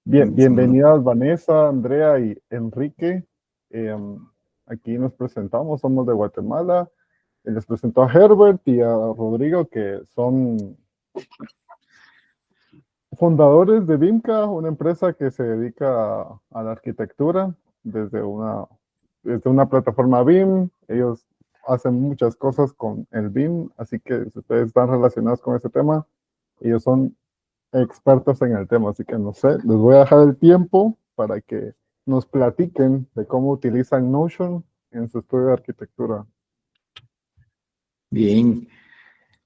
Bien, Segundo. bienvenidas Vanessa, Andrea y Enrique. Aquí nos presentamos, somos de Guatemala. Les presento a Herbert y a Rodrigo, que son fundadores de BIMCA, una empresa que se dedica a la arquitectura desde una plataforma BIM. Ellos hacen muchas cosas con el BIM, así que si ustedes están relacionados con ese tema, ellos son expertos en el tema, así que no sé, les voy a dejar el tiempo para que nos platiquen de cómo utilizan Notion en su estudio de arquitectura. Bien.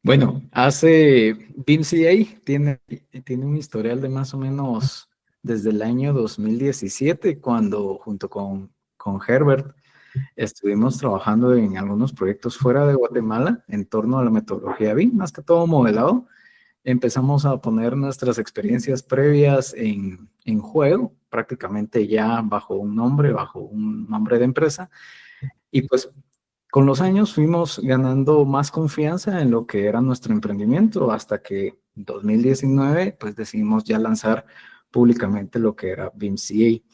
Bueno, hace BIMCA tiene un historial de más o menos desde el año 2017, cuando junto con Herbert estuvimos trabajando en algunos proyectos fuera de Guatemala en torno a la metodología BIM, más que todo modelado. Empezamos a poner nuestras experiencias previas en juego, prácticamente ya bajo un nombre de empresa. Y pues con los años fuimos ganando más confianza en lo que era nuestro emprendimiento, hasta que en 2019 pues decidimos ya lanzar públicamente lo que era BIMCA.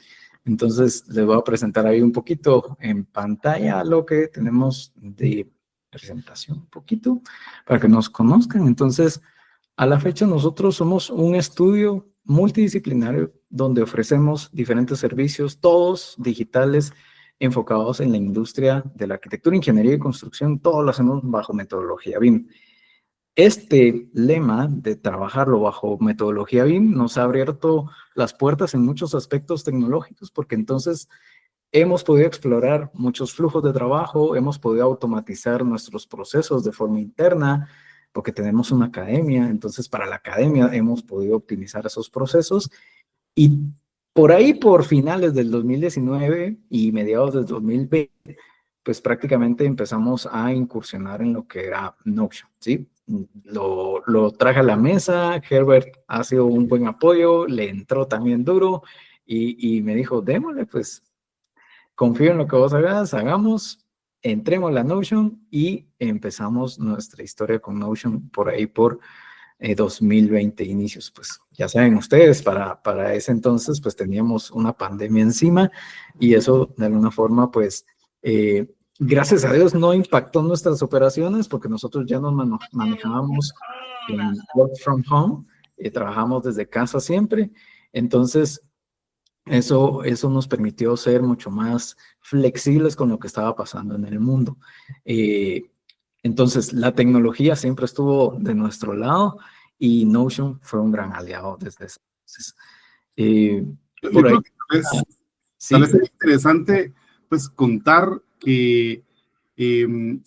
Entonces les voy a presentar ahí un poquito en pantalla lo que tenemos de presentación, un poquito, para que nos conozcan. Entonces, a la fecha nosotros somos un estudio multidisciplinario donde ofrecemos diferentes servicios, todos digitales, enfocados en la industria de la arquitectura, ingeniería y construcción. Todo lo hacemos bajo metodología BIM. Este lema de trabajarlo bajo metodología BIM nos ha abierto las puertas en muchos aspectos tecnológicos, porque entonces hemos podido explorar muchos flujos de trabajo, hemos podido automatizar nuestros procesos de forma interna, porque tenemos una academia. Entonces para la academia hemos podido optimizar esos procesos, y por ahí, por finales del 2019 y mediados del 2020, pues prácticamente empezamos a incursionar en lo que era Notion, ¿sí? Lo traje a la mesa. Herbert ha sido un buen apoyo, le entró también duro y me dijo, démosle, pues confío en lo que vos hagas, hagamos, entremos a la Notion y empezamos nuestra historia con Notion por ahí por 2020 inicios. Pues ya saben ustedes, para ese entonces pues teníamos una pandemia encima, y eso de alguna forma pues gracias a Dios no impactó nuestras operaciones, porque nosotros ya nos manejábamos en work from home, trabajamos desde casa siempre. Entonces eso nos permitió ser mucho más flexibles con lo que estaba pasando en el mundo. Eh, entonces, la tecnología siempre estuvo de nuestro lado y Notion fue un gran aliado desde ese entonces. Eh, Yo por ahí, creo que tal sí, vez es interesante pues contar que eh,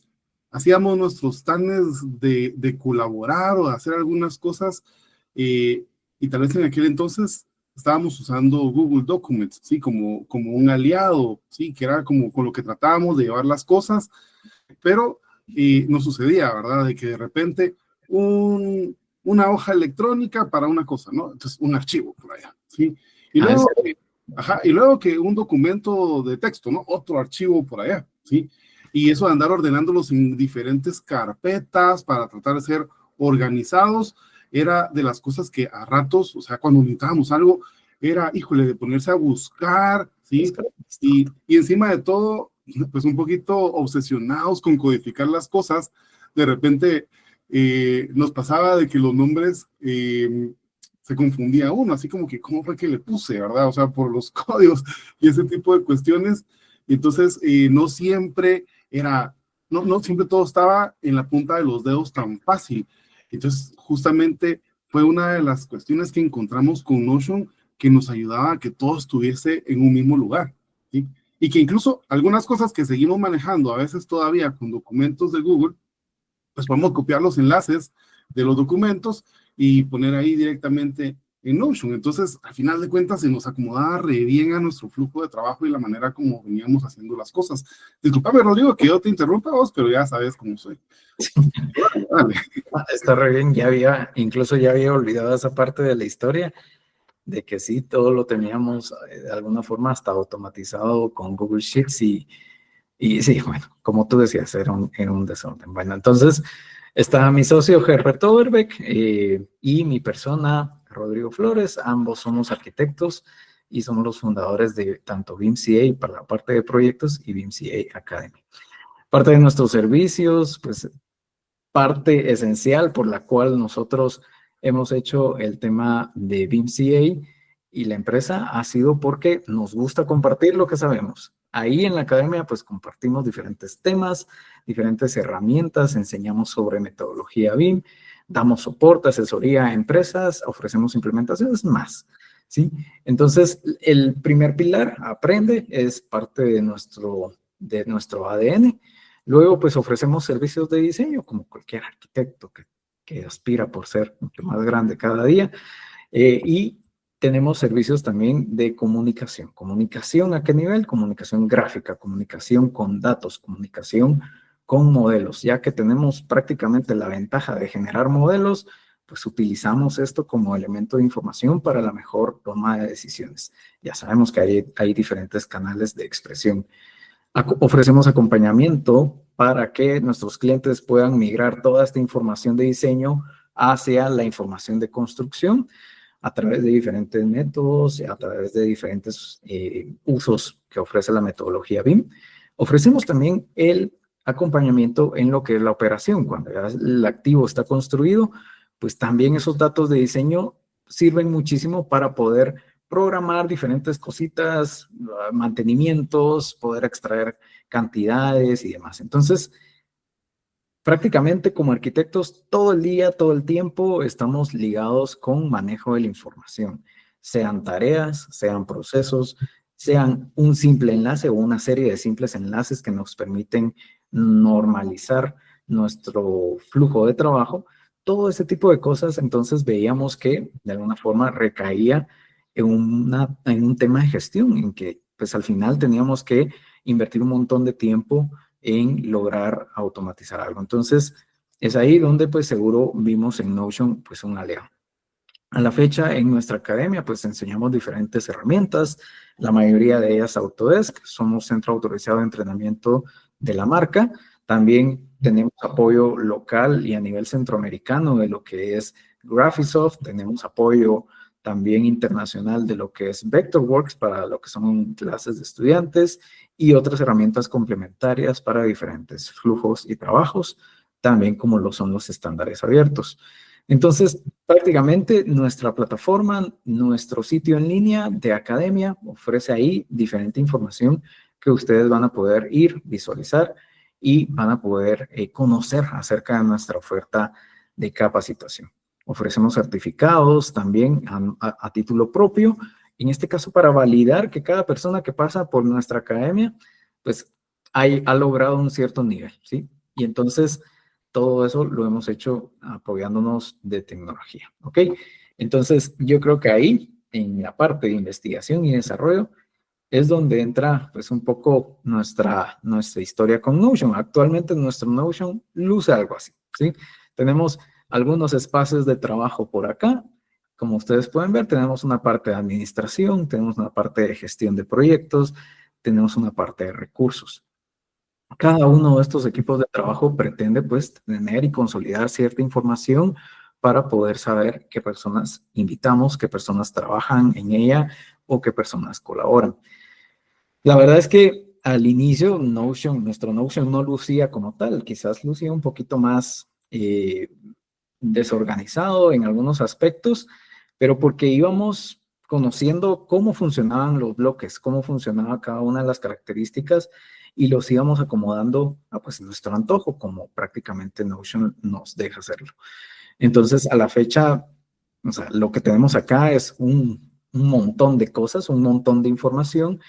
hacíamos nuestros planes de colaborar o de hacer algunas cosas, eh, y tal vez en aquel entonces estábamos usando Google Documents, ¿sí? Como un aliado, ¿sí? Que era como con lo que tratábamos de llevar las cosas, pero nos sucedía, ¿verdad? De que de repente una hoja electrónica para una cosa, ¿no? Entonces, un archivo por allá, ¿sí? Y a luego, eso, y luego que un documento de texto, ¿no? Otro archivo por allá, ¿sí? Y eso de andar ordenándolos en diferentes carpetas para tratar de ser organizados, era de las cosas que a ratos, o sea, cuando necesitábamos algo, era, híjole, de ponerse a buscar, ¿sí? Y encima de todo, pues un poquito obsesionados con codificar las cosas, de repente nos pasaba de que los nombres se confundía uno, así como que, ¿cómo fue que le puse, verdad? O sea, por los códigos y ese tipo de cuestiones. Y entonces, no siempre era, no siempre todo estaba en la punta de los dedos tan fácil. Entonces, justamente fue una de las cuestiones que encontramos con Notion, que nos ayudaba a que todo estuviese en un mismo lugar, ¿sí? Y que incluso algunas cosas que seguimos manejando a veces todavía con documentos de Google, pues podemos copiar los enlaces de los documentos y poner ahí directamente en Notion. Entonces, al final de cuentas, se nos acomodaba re bien a nuestro flujo de trabajo y la manera como veníamos haciendo las cosas. Disculpame, Rodrigo, que yo te interrumpa vos, pero ya sabes cómo soy. Dale, dale. está re bien. Incluso ya había olvidado esa parte de la historia, de que sí, todo lo teníamos de alguna forma hasta automatizado con Google Sheets, y sí, bueno, como tú decías, era un desorden. Bueno, entonces está mi socio Herbert Overbeck y mi persona, Rodrigo Flores, ambos somos arquitectos y somos los fundadores de tanto BIM-CA para la parte de proyectos y BIM-CA Academy. Parte de nuestros servicios, pues parte esencial por la cual nosotros hemos hecho el tema de BIM-CA y la empresa ha sido porque nos gusta compartir lo que sabemos. Ahí en la academia pues compartimos diferentes temas, diferentes herramientas, enseñamos sobre metodología BIM, damos soporte, asesoría a empresas, ofrecemos implementaciones más, ¿sí? Entonces, el primer pilar, aprende, es parte de nuestro ADN. Luego, pues ofrecemos servicios de diseño, como cualquier arquitecto que aspira por ser mucho más grande cada día. Y tenemos servicios también de comunicación. ¿Comunicación a qué nivel? Comunicación gráfica, comunicación con datos, comunicación con modelos. Ya que tenemos prácticamente la ventaja de generar modelos, pues utilizamos esto como elemento de información para la mejor toma de decisiones. Ya sabemos que hay diferentes canales de expresión. Ofrecemos acompañamiento para que nuestros clientes puedan migrar toda esta información de diseño hacia la información de construcción a través de diferentes métodos, a través de diferentes usos que ofrece la metodología BIM. Ofrecemos también el acompañamiento en lo que es la operación. Cuando ya el activo está construido, pues también esos datos de diseño sirven muchísimo para poder programar diferentes cositas, mantenimientos, poder extraer cantidades y demás. Entonces, prácticamente como arquitectos, todo el día, todo el tiempo, estamos ligados con manejo de la información, sean tareas, sean procesos, sean un simple enlace o una serie de simples enlaces que nos permiten normalizar nuestro flujo de trabajo. Todo ese tipo de cosas, entonces veíamos que de alguna forma recaía en un tema de gestión, en que pues al final teníamos que invertir un montón de tiempo en lograr automatizar algo. Entonces, es ahí donde pues seguro vimos en Notion pues un aliado. A la fecha en nuestra academia pues enseñamos diferentes herramientas, la mayoría de ellas Autodesk, somos centro autorizado de entrenamiento de la marca, también tenemos apoyo local y a nivel centroamericano de lo que es Graphisoft, tenemos apoyo también internacional de lo que es Vectorworks para lo que son clases de estudiantes y otras herramientas complementarias para diferentes flujos y trabajos, también como lo son los estándares abiertos. Entonces, prácticamente nuestra plataforma, nuestro sitio en línea de academia ofrece ahí diferente información que ustedes van a poder ir, visualizar y van a poder conocer acerca de nuestra oferta de capacitación. Ofrecemos certificados también a título propio, en este caso para validar que cada persona que pasa por nuestra academia, pues ha logrado un cierto nivel, ¿sí? Y entonces todo eso lo hemos hecho apoyándonos de tecnología, ¿ok? Entonces yo creo que ahí, en la parte de investigación y desarrollo, es donde entra pues un poco nuestra historia con Notion. Actualmente nuestro Notion luce algo así, ¿sí? Tenemos algunos espacios de trabajo por acá. Como ustedes pueden ver, tenemos una parte de administración, tenemos una parte de gestión de proyectos, tenemos una parte de recursos. Cada uno de estos equipos de trabajo pretende pues tener y consolidar cierta información para poder saber qué personas invitamos, qué personas trabajan en ella o qué personas colaboran. La verdad es que al inicio nuestro Notion no lucía como tal, quizás lucía un poquito más desorganizado en algunos aspectos, pero porque íbamos conociendo cómo funcionaban los bloques, cómo funcionaba cada una de las características y los íbamos acomodando a pues nuestro antojo, como prácticamente Notion nos deja hacerlo. Entonces, a la fecha, o sea, lo que tenemos acá es un montón de cosas, un montón de información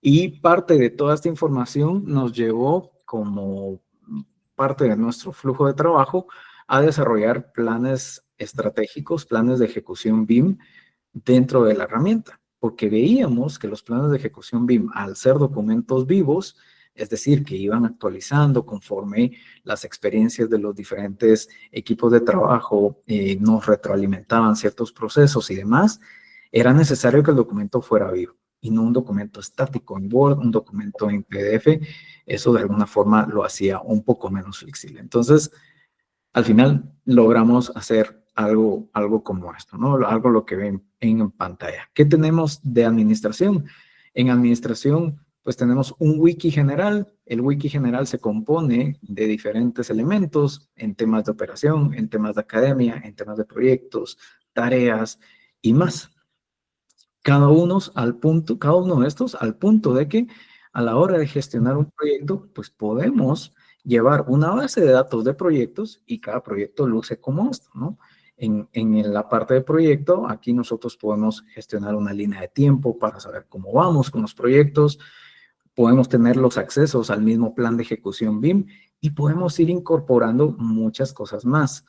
y parte de toda esta información nos llevó como parte de nuestro flujo de trabajo a desarrollar planes estratégicos, planes de ejecución BIM dentro de la herramienta, porque veíamos que los planes de ejecución BIM, al ser documentos vivos, es decir, que iban actualizando conforme las experiencias de los diferentes equipos de trabajo nos retroalimentaban ciertos procesos y demás, era necesario que el documento fuera vivo y no un documento estático en Word, un documento en PDF. Eso de alguna forma lo hacía un poco menos flexible. Entonces, al final logramos hacer algo como esto, ¿no? Algo lo que ven en pantalla. ¿Qué tenemos de administración? En administración, pues tenemos un wiki general. El wiki general se compone de diferentes elementos en temas de operación, en temas de academia, en temas de proyectos, tareas y más. Cada uno de estos al punto de que a la hora de gestionar un proyecto, pues podemos llevar una base de datos de proyectos y cada proyecto luce como esto, ¿no? En la parte de proyecto, aquí nosotros podemos gestionar una línea de tiempo para saber cómo vamos con los proyectos, podemos tener los accesos al mismo plan de ejecución BIM y podemos ir incorporando muchas cosas más.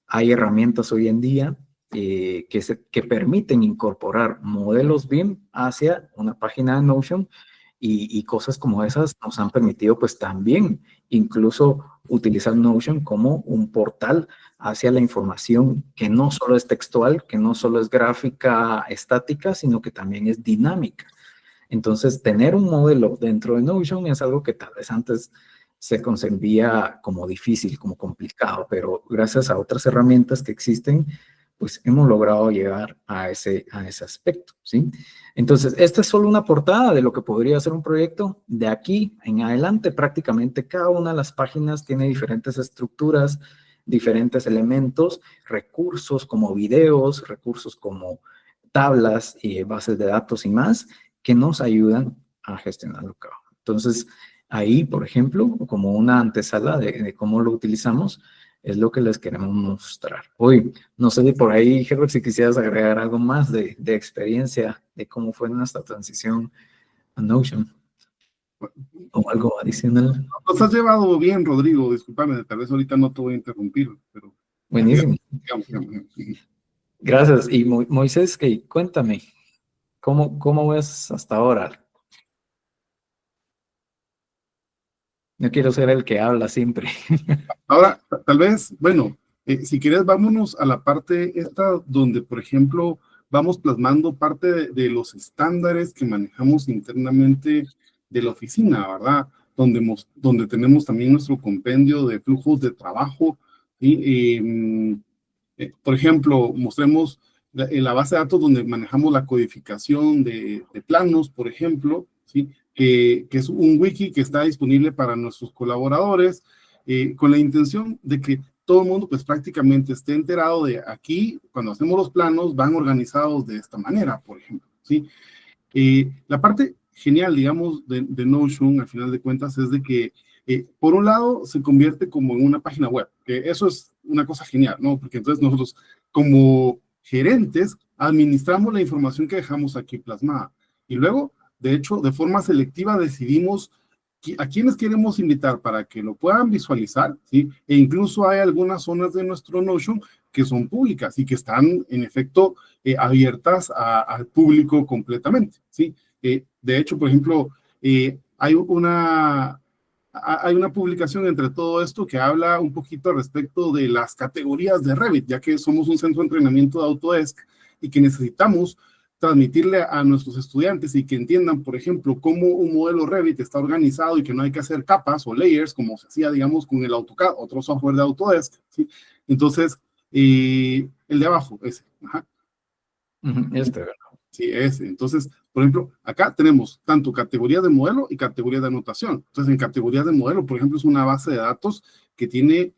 Hay herramientas hoy en día que permiten incorporar modelos BIM hacia una página de Notion y cosas como esas nos han permitido pues también incluso utilizar Notion como un portal hacia la información que no solo es textual, que no solo es gráfica estática, sino que también es dinámica. Entonces, tener un modelo dentro de Notion es algo que tal vez antes se concebía como difícil, como complicado, pero gracias a otras herramientas que existen, pues hemos logrado llegar a ese aspecto, ¿sí? Entonces, esta es solo una portada de lo que podría ser un proyecto. De aquí en adelante, prácticamente cada una de las páginas tiene diferentes estructuras, diferentes elementos, recursos como videos, recursos como tablas y bases de datos y más, que nos ayudan a gestionarlo. Entonces, ahí, por ejemplo, como una antesala de cómo lo utilizamos, es lo que les queremos mostrar. Hoy, no sé si por ahí, Herbert, si quisieras agregar algo más de experiencia de cómo fue nuestra transición a Notion o algo adicional. Nos has llevado bien, Rodrigo, discúlpame, tal vez ahorita no te voy a interrumpir, pero... Buenísimo. Digamos. Gracias. Y Moisés, cuéntame, ¿cómo ves hasta ahora? No quiero ser el que habla siempre. Ahora, tal vez, bueno, si quieres, vámonos a la parte esta donde, por ejemplo, vamos plasmando parte de los estándares que manejamos internamente de la oficina, ¿verdad? Donde tenemos también nuestro compendio de flujos de trabajo. ¿Sí? Por ejemplo, mostremos la base de datos donde manejamos la codificación de planos, por ejemplo, ¿sí? Que es un wiki que está disponible para nuestros colaboradores, con la intención de que todo el mundo pues prácticamente esté enterado de aquí, cuando hacemos los planos, van organizados de esta manera, por ejemplo, ¿sí? La parte genial, digamos, de Notion, al final de cuentas, es de que, por un lado, se convierte como en una página web, que eso es una cosa genial, ¿no? Porque entonces nosotros, como gerentes, administramos la información que dejamos aquí plasmada. Y luego, de hecho, de forma selectiva decidimos a quienes queremos invitar para que lo puedan visualizar, ¿sí? E incluso hay algunas zonas de nuestro Notion que son públicas y que están, en efecto, abiertas al público completamente, ¿sí? De hecho, por ejemplo, hay una publicación entre todo esto que habla un poquito respecto de las categorías de Revit, ya que somos un centro de entrenamiento de Autodesk y que necesitamos transmitirle a nuestros estudiantes y que entiendan, por ejemplo, cómo un modelo Revit está organizado y que no hay que hacer capas o layers, como se hacía, digamos, con el AutoCAD, otro software de Autodesk, ¿sí? Entonces, el de abajo, ese. Ajá. ¿Verdad? Sí, ese. Entonces, por ejemplo, acá tenemos tanto categorías de modelo y categorías de anotación. Entonces, en categorías de modelo, por ejemplo, es una base de datos que tiene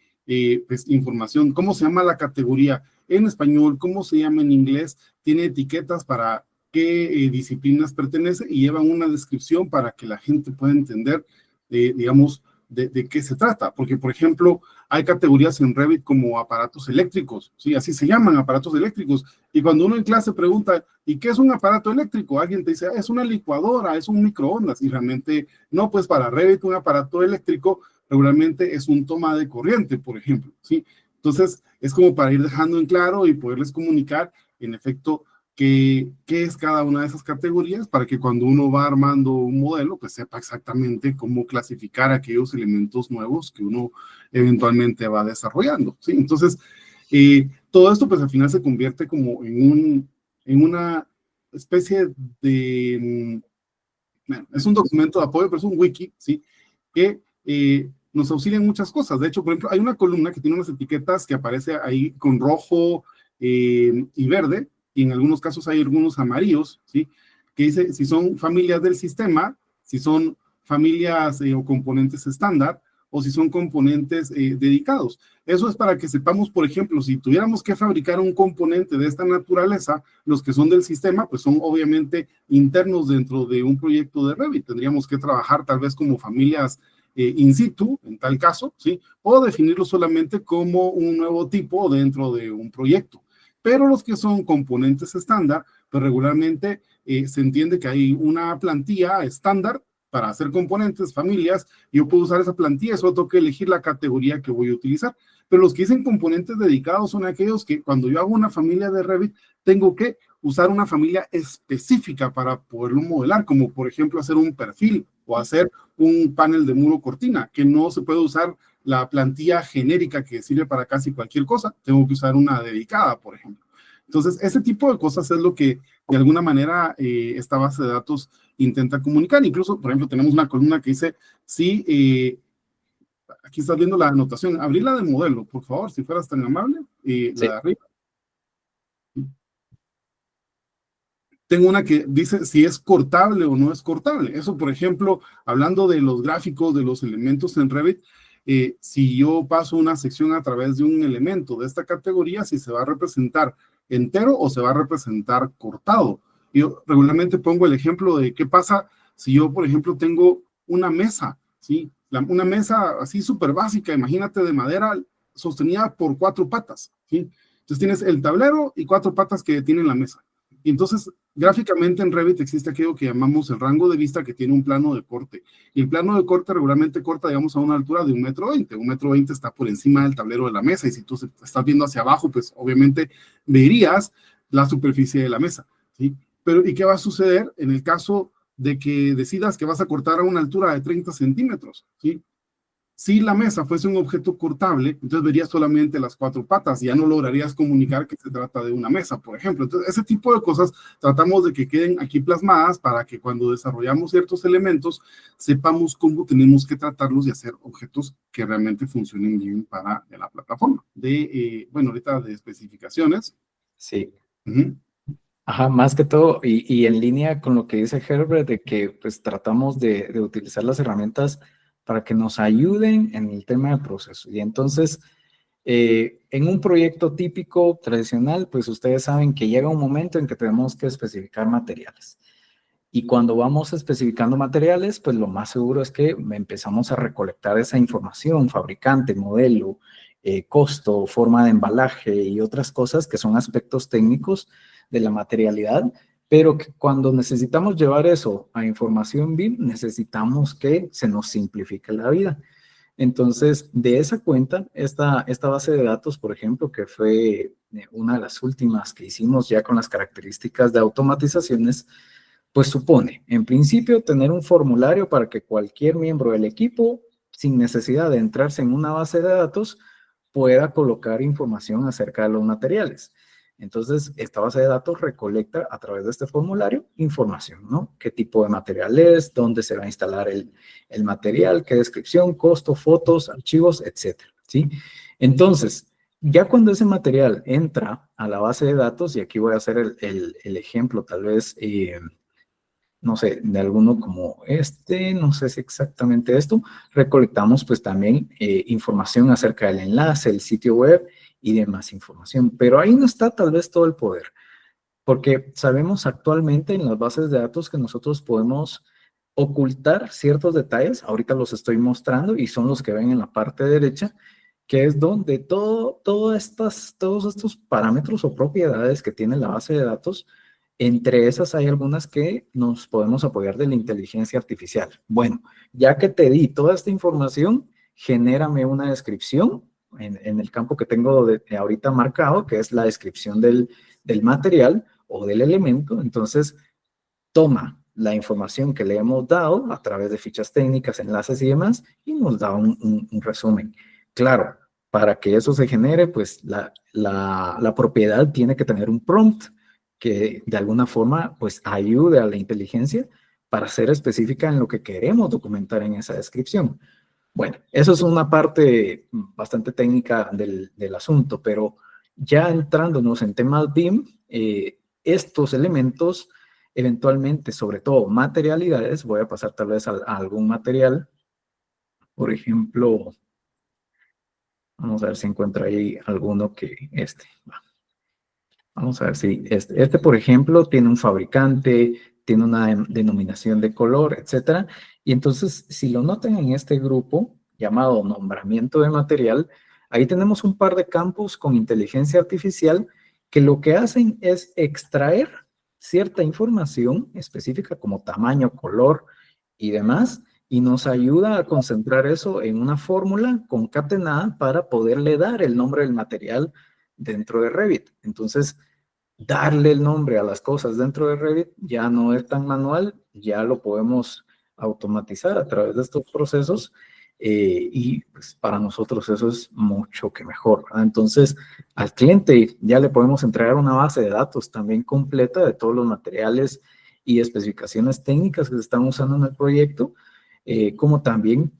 pues, información, cómo se llama la categoría en español, cómo se llama en inglés, tiene etiquetas para qué disciplinas pertenece y llevan una descripción para que la gente pueda entender, digamos, de qué se trata. Porque, por ejemplo, hay categorías en Revit como aparatos eléctricos, ¿sí? Así se llaman, aparatos eléctricos. Y cuando uno en clase pregunta, ¿y qué es un aparato eléctrico? Alguien te dice, es una licuadora, es un microondas. Y realmente no, pues para Revit un aparato eléctrico regularmente es un toma de corriente, por ejemplo, ¿sí? Entonces, es como para ir dejando en claro y poderles comunicar, en efecto, qué es cada una de esas categorías para que cuando uno va armando un modelo, pues sepa exactamente cómo clasificar aquellos elementos nuevos que uno eventualmente va desarrollando, ¿sí? Entonces, todo esto, pues al final se convierte como en una especie de, bueno, es un documento de apoyo, pero es un wiki, ¿sí? Que nos auxilia en muchas cosas. De hecho, por ejemplo, hay una columna que tiene unas etiquetas que aparece ahí con rojo y verde, y en algunos casos hay algunos amarillos, ¿sí? Que dice si son familias del sistema, si son familias o componentes estándar, o si son componentes dedicados. Eso es para que sepamos, por ejemplo, si tuviéramos que fabricar un componente de esta naturaleza, los que son del sistema, pues son obviamente internos dentro de un proyecto de Revit. Tendríamos que trabajar tal vez como familias in situ, en tal caso, ¿sí? O definirlo solamente como un nuevo tipo dentro de un proyecto. Pero los que son componentes estándar, pues regularmente se entiende que hay una plantilla estándar para hacer componentes, familias. Yo puedo usar esa plantilla, solo tengo que elegir la categoría que voy a utilizar. Pero los que dicen componentes dedicados son aquellos que cuando yo hago una familia de Revit, tengo que usar una familia específica para poderlo modelar, como por ejemplo hacer un perfil o hacer un panel de muro cortina, que no se puede usar la plantilla genérica que sirve para casi cualquier cosa, tengo que usar una dedicada, por ejemplo. Entonces, ese tipo de cosas es lo que de alguna manera esta base de datos intenta comunicar. Incluso, por ejemplo, tenemos una columna que dice, sí, aquí estás viendo la anotación, abrí la de modelo, por favor, si fueras tan amable, Sí. la de arriba. Tengo una que dice si es cortable o no es cortable. Eso, por ejemplo, hablando de los gráficos, de los elementos en Revit, si yo paso una sección a través de un elemento de esta categoría, si se va a representar entero o se va a representar cortado. Yo regularmente pongo el ejemplo de qué pasa si yo, por ejemplo, tengo una mesa, ¿sí? Una mesa así súper básica, imagínate, de madera sostenida por 4 patas, ¿sí? Entonces tienes el tablero y 4 patas que tienen la mesa. Y entonces, gráficamente en Revit existe aquello que llamamos el rango de vista, que tiene un plano de corte. Y el plano de corte regularmente corta, digamos, a una altura de 1,20 m. 1,20 m está por encima del tablero de la mesa. Y si tú estás viendo hacia abajo, pues obviamente verías la superficie de la mesa, ¿sí? Pero, ¿y qué va a suceder en el caso de que decidas que vas a cortar a una altura de 30 centímetros, ¿sí? Si la mesa fuese un objeto cortable, entonces verías solamente las 4 patas y ya no lograrías comunicar que se trata de una mesa, por ejemplo. Entonces, ese tipo de cosas tratamos de que queden aquí plasmadas para que cuando desarrollamos ciertos elementos sepamos cómo tenemos que tratarlos y hacer objetos que realmente funcionen bien para la plataforma. Bueno, ahorita de especificaciones. Sí. Uh-huh. Ajá, más que todo, y en línea con lo que dice Herbert, de que pues tratamos de utilizar las herramientas para que nos ayuden en el tema de proceso. Y entonces, en un proyecto típico, tradicional, pues ustedes saben que llega un momento en que tenemos que especificar materiales. Y cuando vamos especificando materiales, pues lo más seguro es que empezamos a recolectar esa información, fabricante, modelo, costo, forma de embalaje y otras cosas que son aspectos técnicos de la materialidad, pero que cuando necesitamos llevar eso a información BIM, necesitamos que se nos simplifique la vida. Entonces, de esa cuenta, esta base de datos, por ejemplo, que fue una de las últimas que hicimos ya con las características de automatizaciones, pues supone, en principio, tener un formulario para que cualquier miembro del equipo, sin necesidad de entrarse en una base de datos, pueda colocar información acerca de los materiales. Entonces, esta base de datos recolecta a través de este formulario información, ¿no? ¿Qué tipo de material es? ¿Dónde se va a instalar el material? ¿Qué descripción? ¿Costo? ¿Fotos? ¿Archivos? Etcétera, ¿sí? Entonces, ya cuando ese material entra a la base de datos, y aquí voy a hacer el ejemplo, tal vez, no sé, de alguno como este, no sé si exactamente esto, recolectamos pues también información acerca del enlace, el sitio web y demás información. Pero ahí no está tal vez todo el poder, porque sabemos actualmente en las bases de datos que nosotros podemos ocultar ciertos detalles, ahorita los estoy mostrando y son los que ven en la parte derecha, que es donde todos estos parámetros o propiedades que tiene la base de datos. Entre esas hay algunas que nos podemos apoyar de la inteligencia artificial. Bueno, ya que te di toda esta información, genérame una descripción en el campo que tengo ahorita marcado, que es la descripción del material o del elemento. Entonces, toma la información que le hemos dado a través de fichas técnicas, enlaces y demás, y nos da un resumen. Claro, para que eso se genere, pues la propiedad tiene que tener un prompt que de alguna forma pues ayude a la inteligencia para ser específica en lo que queremos documentar en esa descripción. Bueno, eso es una parte bastante técnica del asunto, pero ya entrándonos en temas BIM, estos elementos, eventualmente, sobre todo materialidades, voy a pasar tal vez a algún material, por ejemplo, vamos a ver si encuentro ahí alguno que vamos a ver si por ejemplo, tiene un fabricante, tiene una denominación de color, etcétera. Y entonces, si lo notan en este grupo llamado nombramiento de material, ahí tenemos un par de campos con inteligencia artificial que lo que hacen es extraer cierta información específica como tamaño, color y demás, y nos ayuda a concentrar eso en una fórmula concatenada para poderle dar el nombre del material dentro de Revit. Entonces, darle el nombre a las cosas dentro de Revit ya no es tan manual, ya lo podemos automatizar a través de estos procesos y pues, para nosotros eso es mucho que mejor, ¿verdad? Entonces, al cliente ya le podemos entregar una base de datos también completa de todos los materiales y especificaciones técnicas que se están usando en el proyecto, como también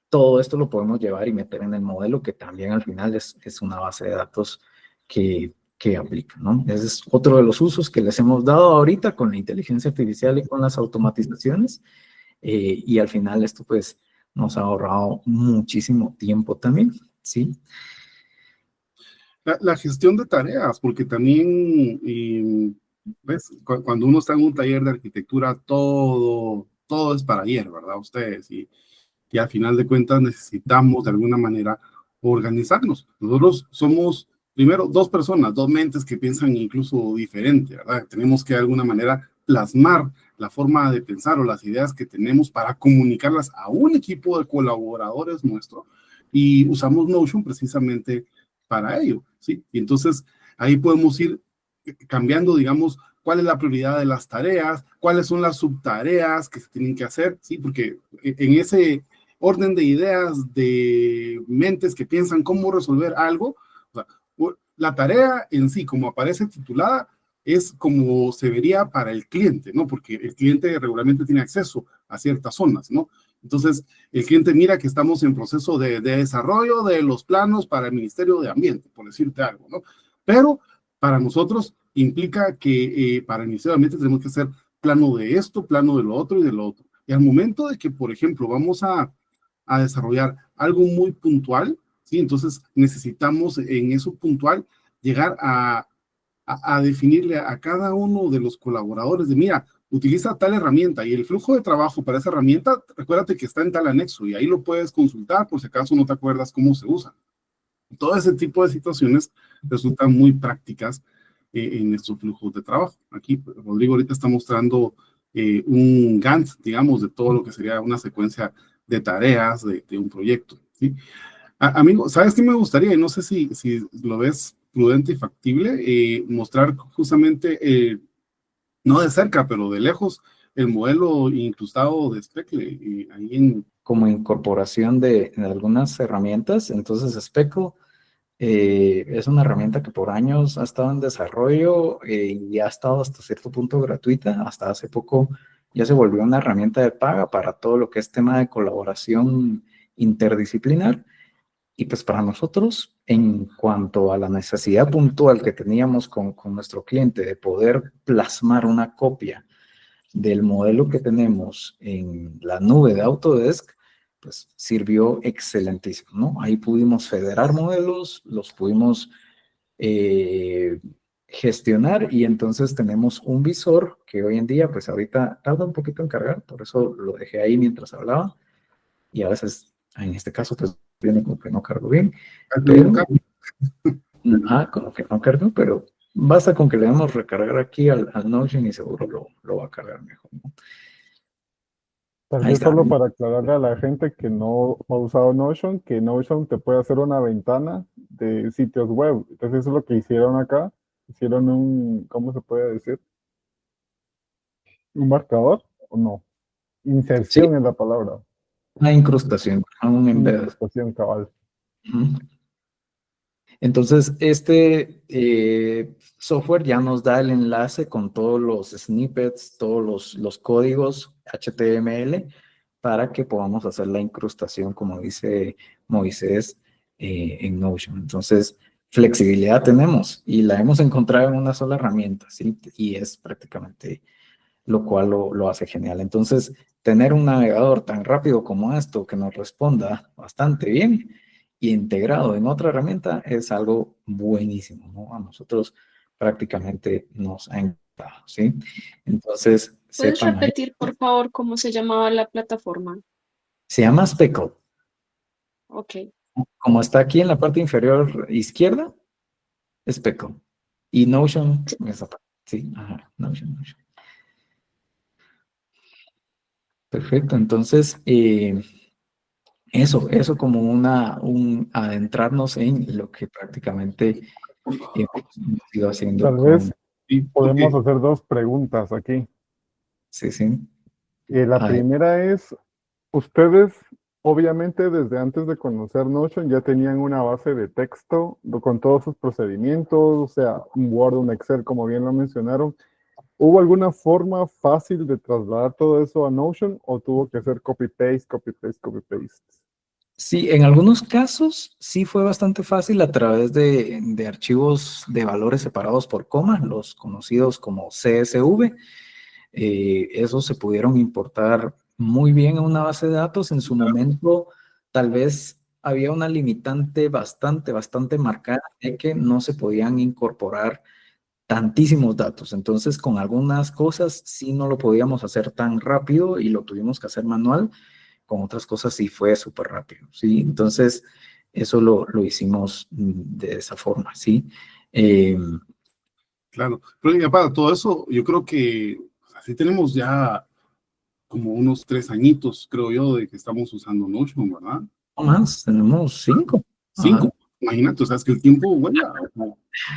todo esto lo podemos llevar y meter en el modelo, que también al final es una base de datos que aplica, ¿no? Ese es otro de los usos que les hemos dado ahorita con la inteligencia artificial y con las automatizaciones, y al final esto pues nos ha ahorrado muchísimo tiempo también, ¿sí? La gestión de tareas, porque también, ¿ves? Cuando uno está en un taller de arquitectura, todo es para ayer, ¿verdad? Ustedes, y al final de cuentas necesitamos de alguna manera organizarnos. Nosotros somos, primero, dos personas, dos mentes que piensan incluso diferente, ¿verdad? Tenemos que de alguna manera plasmar la forma de pensar o las ideas que tenemos para comunicarlas a un equipo de colaboradores nuestro, y usamos Notion precisamente para ello, ¿sí? Y entonces ahí podemos ir cambiando, digamos, cuál es la prioridad de las tareas, cuáles son las subtareas que se tienen que hacer, ¿sí? Porque en ese orden de ideas, de mentes que piensan cómo resolver algo, o sea, la tarea en sí, como aparece titulada, es como se vería para el cliente, ¿no? Porque el cliente regularmente tiene acceso a ciertas zonas, ¿no? Entonces, el cliente mira que estamos en proceso de desarrollo de los planos para el Ministerio de Ambiente, por decirte algo, ¿no? Pero para nosotros implica que para el Ministerio de Ambiente tenemos que hacer plano de esto, plano de lo otro y de lo otro. Y al momento de que, por ejemplo, vamos a desarrollar algo muy puntual, ¿sí? Entonces necesitamos en eso puntual llegar a definirle a cada uno de los colaboradores de, mira, utiliza tal herramienta y el flujo de trabajo para esa herramienta, recuérdate que está en tal anexo y ahí lo puedes consultar por si acaso no te acuerdas cómo se usa. Todo ese tipo de situaciones resultan muy prácticas en estos flujos de trabajo. Aquí Rodrigo ahorita está mostrando un Gantt, digamos, de todo lo que sería una secuencia de tareas de un proyecto, ¿sí? Amigo, ¿sabes qué me gustaría? Y no sé si lo ves prudente y factible, mostrar justamente, no de cerca, pero de lejos, el modelo incrustado de Speckle, ahí en... Como incorporación de algunas herramientas. Entonces, Speckle es una herramienta que por años ha estado en desarrollo y ha estado hasta cierto punto gratuita. Hasta hace poco ya se volvió una herramienta de paga para todo lo que es tema de colaboración interdisciplinar. Y pues para nosotros, en cuanto a la necesidad puntual que teníamos con nuestro cliente de poder plasmar una copia del modelo que tenemos en la nube de Autodesk, pues sirvió excelentísimo, ¿no? Ahí pudimos federar modelos, los pudimos gestionar y entonces tenemos un visor que hoy en día, pues ahorita tarda un poquito en cargar, por eso lo dejé ahí mientras hablaba y a veces, en este caso, pues viene como que no cargo bien, pero, como que no cargo, pero basta con que le demos recargar aquí al Notion y seguro lo va a cargar mejor, ¿no? Tal Ahí vez está. solo para aclararle a la gente que no ha usado Notion, que Notion te puede hacer una ventana de sitios web. Entonces eso es lo que hicieron acá. Hicieron un, ¿cómo se puede decir? ¿Un marcador o no? Sí, Inserción es la palabra. una incrustación, un Una embed. incrustación cabal. Ujú. Entonces, este software ya nos da el enlace con todos los snippets, todos los códigos HTML para que podamos hacer la incrustación, como dice Moisés, en Notion. Entonces, flexibilidad tenemos y la hemos encontrado en una sola herramienta, ¿sí? Y es prácticamente lo cual lo hace genial. Entonces, tener un navegador tan rápido como esto que nos responda bastante bien y integrado en otra herramienta es algo buenísimo, ¿no? A nosotros prácticamente nos ha encantado, ¿sí? Entonces, ¿Puedes sepan ahí. repetir, por favor, cómo se llamaba la plataforma? Se llama Speckle. Ok. Como está aquí en la parte inferior izquierda, Speckle. Y Notion, esa parte. Sí, ajá, Notion. Perfecto, entonces, eso como un adentrarnos en lo que prácticamente hemos ido haciendo Tal vez con... Sí, podemos porque hacer dos preguntas aquí. Sí, sí. La A ver, primera es, ustedes obviamente desde antes de conocer Notion ya tenían una base de texto con todos sus procedimientos, o sea, un Word, un Excel, como bien lo mencionaron. ¿Hubo alguna forma fácil de trasladar todo eso a Notion o tuvo que ser copy-paste, copy-paste, copy-paste? sí, en algunos casos sí fue bastante fácil a través de archivos de valores separados por coma, los conocidos como CSV. Esos se pudieron importar muy bien a una base de datos. En su momento, tal vez había una limitante bastante marcada de que no se podían incorporar tantísimos datos. Entonces, con algunas cosas sí no lo podíamos hacer tan rápido y lo tuvimos que hacer manual. Con otras cosas sí fue súper rápido, ¿sí? Entonces, eso lo hicimos de esa forma, ¿sí? Eh, claro, pero ya para todo eso, yo creo que así tenemos ya como unos 3 añitos, creo yo, de que estamos usando Notion, ¿verdad? no más, tenemos 5. Ajá. 5, imagínate, o sea, es que el tiempo vuela. O sea,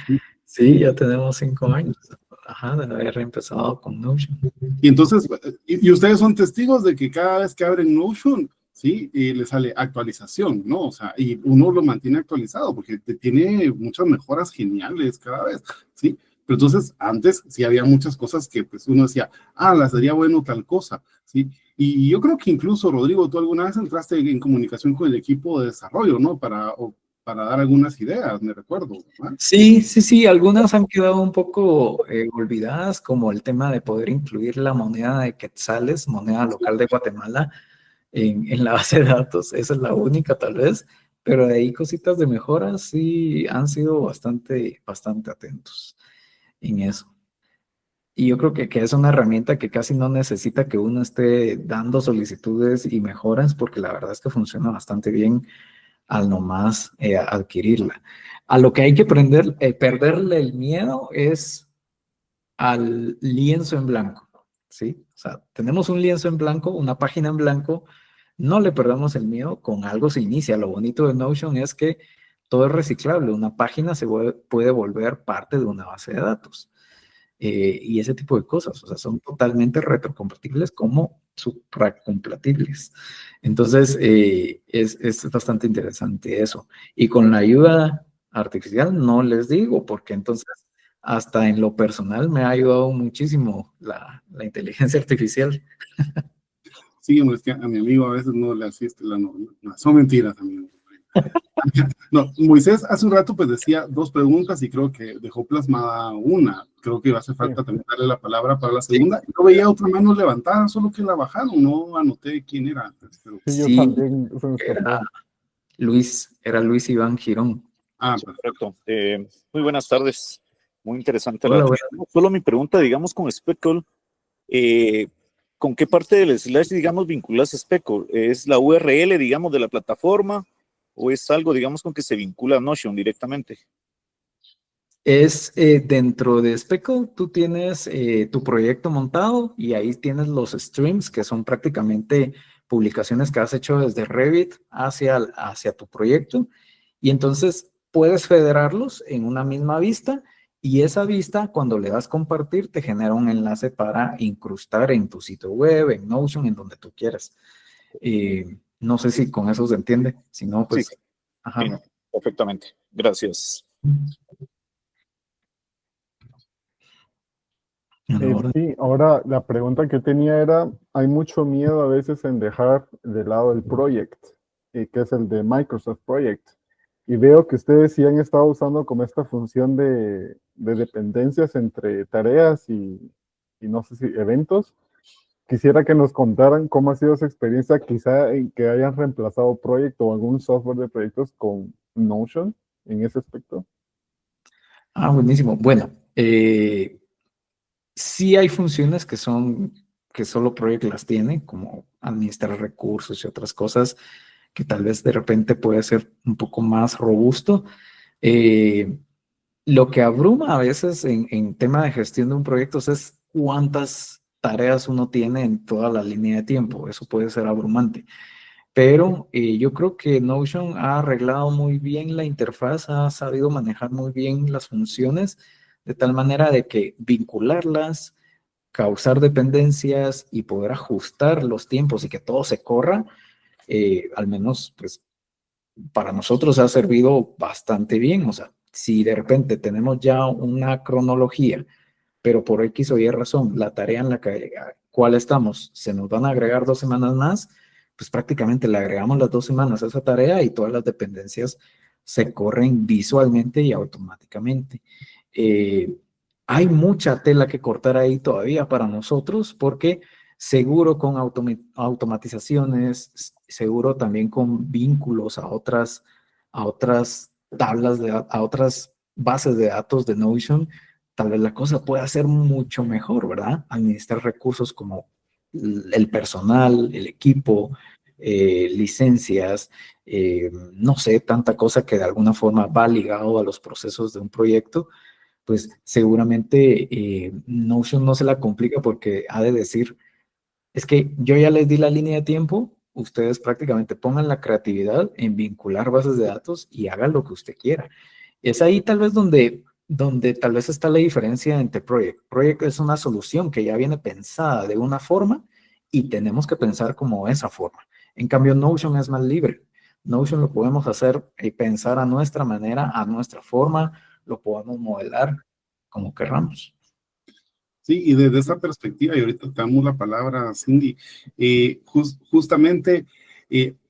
sí. Sí, ya tenemos 5 años. Ajá, de haber empezado con Notion. Y entonces, y ustedes son testigos de que cada vez que abren Notion, sí, y le sale actualización, ¿no? O sea, y uno lo mantiene actualizado porque tiene muchas mejoras geniales cada vez, ¿sí? Pero entonces, antes sí había muchas cosas que pues uno decía, las sería bueno tal cosa, ¿sí? Y yo creo que incluso, Rodrigo, tú alguna vez entraste en comunicación con el equipo de desarrollo, ¿no? Para dar algunas ideas, me recuerdo, ¿verdad? Sí, algunas han quedado un poco olvidadas, como el tema de poder incluir la moneda de quetzales, moneda local de Guatemala, en la base de datos. Esa es la única tal vez, pero de ahí cositas de mejoras sí han sido bastante atentos en eso. Y yo creo que es una herramienta que casi no necesita que uno esté dando solicitudes y mejoras, porque la verdad es que funciona bastante bien al nomás adquirirla. A lo que hay que perderle el miedo es al lienzo en blanco, ¿sí? O sea, tenemos un lienzo en blanco, una página en blanco, no le perdamos el miedo, con algo se inicia. Lo bonito de Notion es que todo es reciclable, una página puede volver parte de una base de datos. Y ese tipo de cosas, o sea, son totalmente retrocompatibles como supracompatibles. Entonces, es bastante interesante eso. Y con la ayuda artificial, no les digo, porque entonces, hasta en lo personal, me ha ayudado muchísimo la inteligencia artificial. Sí, es que a mi amigo a veces no le asiste la no, no, son mentiras, amigo. No, Moisés hace un rato pues decía 2 preguntas y creo que dejó plasmada una. Creo que hace Sí, falta también darle la palabra para la segunda. Yo veía otra mano levantada, solo que la bajaron, no anoté quién era. Pero, sí, yo Sí, también se me era escapó. era Luis Iván Girón. Sí, perfecto. correcto. Muy buenas tardes. Muy interesante la Hola, atención. Solo mi pregunta, digamos, con Speckle, eh, ¿con qué parte del slash, digamos, vinculas Speckle? ¿Es la URL, digamos, de la plataforma o es algo, digamos, con que se vincula a Notion directamente? Es dentro de Speckle, tú tienes tu proyecto montado y ahí tienes los streams, que son prácticamente publicaciones que has hecho desde Revit hacia tu proyecto. Y entonces puedes federarlos en una misma vista y esa vista, cuando le das compartir, te genera un enlace para incrustar en tu sitio web, en Notion, en donde tú quieras. No sé si con eso se entiende, si no, Sí, pues, ajá. sí, perfectamente. Gracias. Ahora, Sí, ahora la pregunta que tenía era, hay mucho miedo a veces en dejar de lado el project, que es el de Microsoft Project. Y veo que ustedes sí han estado usando como esta función de dependencias entre tareas y no sé si eventos. Quisiera que nos contaran cómo ha sido su experiencia, quizá en que hayan reemplazado Project o algún software de proyectos con Notion en ese aspecto. buenísimo. Bueno, sí hay funciones que solo Project las tiene, como administrar recursos y otras cosas que tal vez de repente puede ser un poco más robusto. Eh, lo que abruma a veces en tema de gestión de un proyecto es cuántas tareas uno tiene en toda la línea de tiempo. Eso puede ser abrumante. Pero yo creo que Notion ha arreglado muy bien la interfaz, ha sabido manejar muy bien las funciones, de tal manera de que vincularlas, causar dependencias y poder ajustar los tiempos y que todo se corra, al menos pues para nosotros ha servido bastante bien. O sea, si de repente tenemos ya una cronología, pero por X o Y razón, la tarea en la cual estamos, se nos van a agregar 2 semanas más, pues prácticamente le agregamos las 2 semanas a esa tarea y todas las dependencias se corren visualmente y automáticamente. Eh, Hay mucha tela que cortar ahí todavía para nosotros porque seguro con automatizaciones, seguro también con vínculos a otras tablas, a otras bases de datos de Notion, tal vez la cosa pueda ser mucho mejor, ¿verdad? Administrar recursos como el personal, el equipo, licencias, no sé, tanta cosa que de alguna forma va ligado a los procesos de un proyecto, pues seguramente Notion no se la complica porque ha de decir, es que yo ya les di la línea de tiempo, ustedes prácticamente pongan la creatividad en vincular bases de datos y hagan lo que usted quiera. Es ahí tal vez donde tal vez está la diferencia entre Project. Project es una solución que ya viene pensada de una forma y tenemos que pensar como esa forma. En cambio, Notion es más libre. Notion lo podemos hacer y pensar a nuestra manera, a nuestra forma, lo podemos modelar como querramos. Sí, y desde esa perspectiva, y ahorita te damos la palabra, Cindy, justamente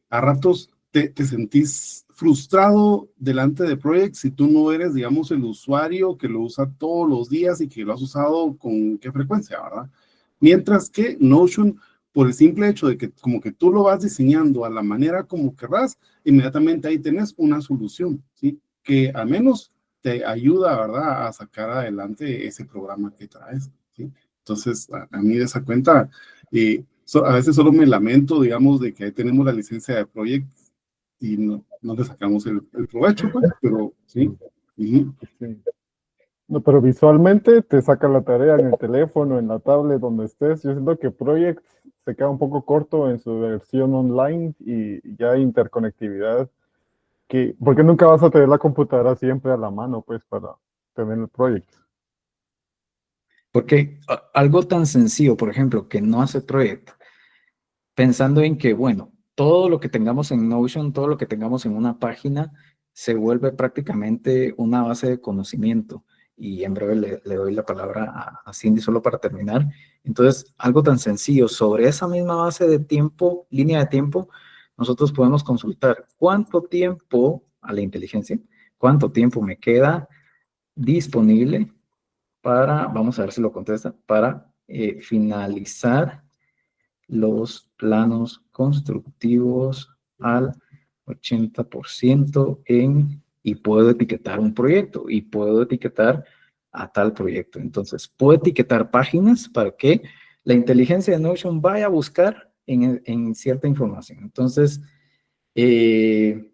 a ratos te sentís frustrado delante de Project si tú no eres, digamos, el usuario que lo usa todos los días y que lo has usado con qué frecuencia, ¿verdad? Mientras que Notion, por el simple hecho de que como que tú lo vas diseñando a la manera como querrás, inmediatamente ahí tenés una solución, ¿sí? Que al menos te ayuda, ¿verdad?, a sacar adelante ese programa que traes, ¿sí? Entonces, a mí de esa cuenta, a veces solo me lamento, digamos, de que ahí tenemos la licencia de Project y no le sacamos el provecho, pues, pero sí. Uh-huh. Sí. No, pero visualmente te saca la tarea en el teléfono, en la tablet, donde estés. Yo siento que Project se queda un poco corto en su versión online y ya hay interconectividad. Porque nunca vas a tener la computadora siempre a la mano, pues, para tener el Project. Porque algo tan sencillo, por ejemplo, que no hace Project, pensando en que, bueno, todo lo que tengamos en Notion, todo lo que tengamos en una página, se vuelve prácticamente una base de conocimiento. Y en breve le doy la palabra a Cindy solo para terminar. Entonces, algo tan sencillo, sobre esa misma base de tiempo, línea de tiempo, nosotros podemos consultar cuánto tiempo a la inteligencia, cuánto tiempo me queda disponible para, vamos a ver si lo contesta, para finalizar los planos constructivos al 80% y puedo etiquetar un proyecto y puedo etiquetar a tal proyecto. Entonces, puedo etiquetar páginas para que la inteligencia de Notion vaya a buscar en cierta información. Entonces, me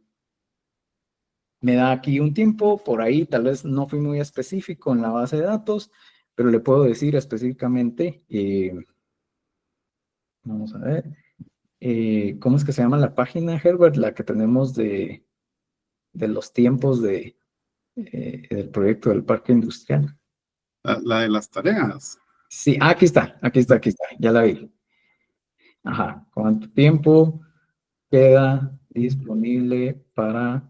da aquí un tiempo, por ahí tal vez no fui muy específico en la base de datos, pero le puedo decir específicamente, vamos a ver, ¿cómo es que se llama la página, Herbert? La que tenemos de los tiempos del proyecto del parque industrial. La de las tareas. Sí, aquí está, ya la vi. Ajá, ¿cuánto tiempo queda disponible para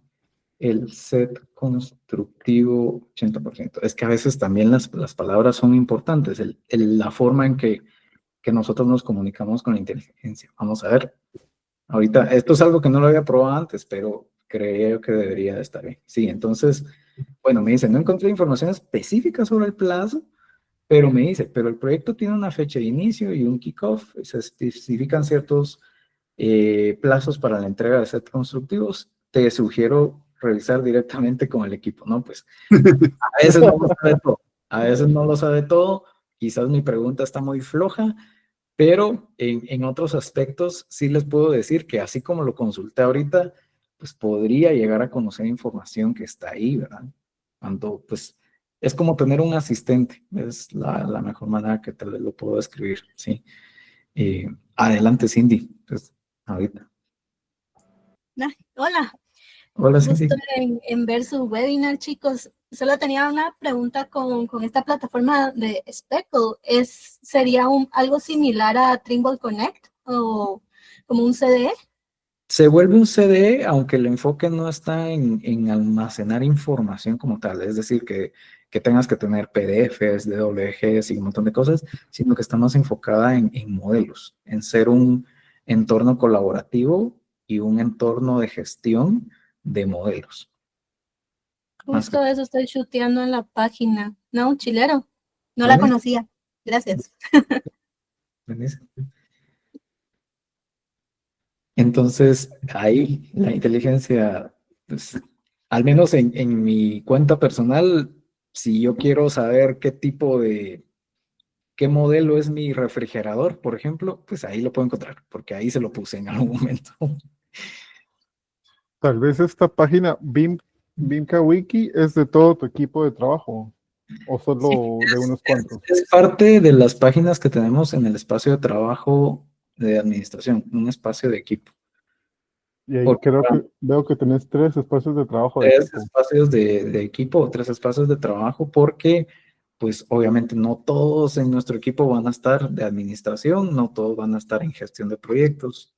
el set constructivo 80%. Es que a veces también las palabras son importantes, la forma en que nosotros nos comunicamos con la inteligencia. Vamos a ver, ahorita, esto es algo que no lo había probado antes, pero creo que debería de estar bien. Sí, entonces, bueno, me dice, no encontré información específica sobre el plazo, pero me dice, pero el proyecto tiene una fecha de inicio y un kickoff, se especifican ciertos plazos para la entrega de sets constructivos. Te sugiero revisar directamente con el equipo, ¿no? Pues a veces no lo sabe todo, a veces no lo sabe todo, quizás mi pregunta está muy floja, pero en otros aspectos sí les puedo decir que así como lo consulté ahorita, pues podría llegar a conocer información que está ahí, ¿verdad? Cuando, pues, es como tener un asistente, es la mejor manera que te lo puedo describir, ¿sí? Adelante, Cindy, pues, ahorita. Hola, Hola, Cindy. gusto en ver su webinar, chicos. Solo tenía una pregunta con esta plataforma de Speckle. ¿Sería algo similar a Trimble Connect o como un CDE? Se vuelve un CDE, aunque el enfoque no está en almacenar información como tal, es decir, que tengas que tener PDFs, DWGs y un montón de cosas, sino que está más enfocada en modelos, en ser un entorno colaborativo y un entorno de gestión de modelos. Más Justo eso estoy chuteando en la página. No, chilero. No la Buenísimo. conocía. Gracias. Buenísimo. Entonces, ahí la inteligencia, pues, al menos en mi cuenta personal, si yo quiero saber qué modelo es mi refrigerador, por ejemplo, pues ahí lo puedo encontrar, porque ahí se lo puse en algún momento. Tal vez esta página BIMCA Wiki es de todo tu equipo de trabajo o solo de unos cuantos. Es parte de las páginas que tenemos en el espacio de trabajo de administración, un espacio de equipo. Y ahí Porque creo que veo que tenés 3 espacios de trabajo de tres equipo. espacios de equipo o 3 espacios de trabajo porque pues obviamente no todos en nuestro equipo van a estar de administración, no todos van a estar en gestión de proyectos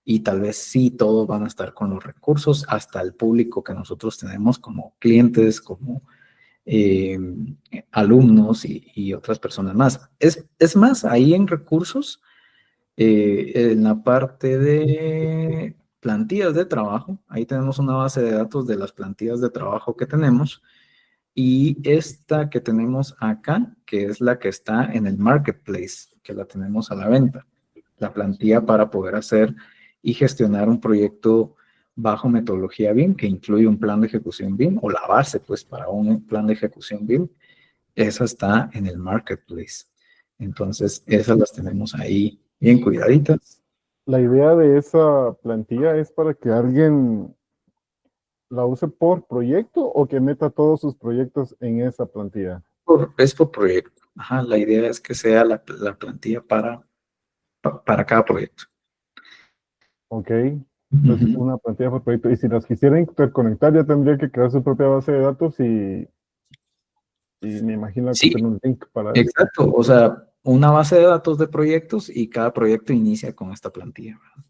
y tal vez sí todos van a estar con los recursos hasta el público que nosotros tenemos como clientes, como alumnos y otras personas más. Es más, ahí en recursos, en la parte de plantillas de trabajo, ahí tenemos una base de datos de las plantillas de trabajo que tenemos y esta que tenemos acá, que es la que está en el marketplace, que la tenemos a la venta, la plantilla para poder hacer y gestionar un proyecto bajo metodología BIM, que incluye un plan de ejecución BIM, o la base, pues, para un plan de ejecución BIM, esa está en el marketplace. Entonces, esas las tenemos ahí bien cuidaditas. La idea de esa plantilla es para que alguien la use por proyecto o que meta todos sus proyectos en esa plantilla. Es por proyecto. Ajá, la idea es que sea la plantilla para cada proyecto. Ok. Entonces, una plantilla por proyecto. Y si las quisiera interconectar, ya tendría que crear su propia base de datos y me imagino que Sí, tener un link para eso. exacto. O sea, una base de datos de proyectos y cada proyecto inicia con esta plantilla, ¿verdad?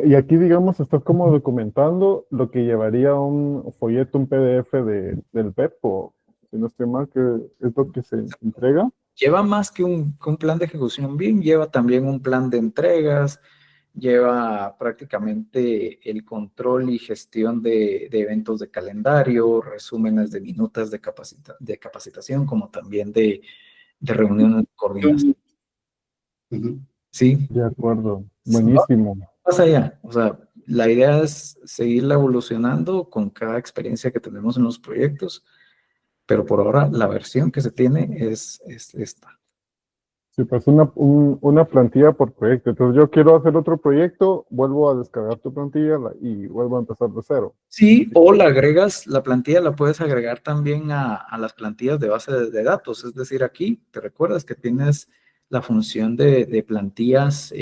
Y aquí, digamos, estás como documentando lo que llevaría un folleto, un PDF del PEP, o si no estoy mal, que es lo que se entrega. Lleva más que un plan de ejecución BIM, lleva también un plan de entregas, lleva prácticamente el control y gestión de eventos de calendario, resúmenes de minutas de capacitación, como también de reuniones de coordinación. Ujú. Sí, De acuerdo. sí, Buenísimo. más allá. O sea, la idea es seguirla evolucionando con cada experiencia que tenemos en los proyectos, pero por ahora la versión que se tiene es esta. Sí, pues una plantilla por proyecto. Entonces yo quiero hacer otro proyecto, vuelvo a descargar tu plantilla y vuelvo a empezar de cero. Sí, o la agregas, la plantilla la puedes agregar también a las plantillas de base de datos. Es decir, aquí te recuerdas que tienes la función de plantillas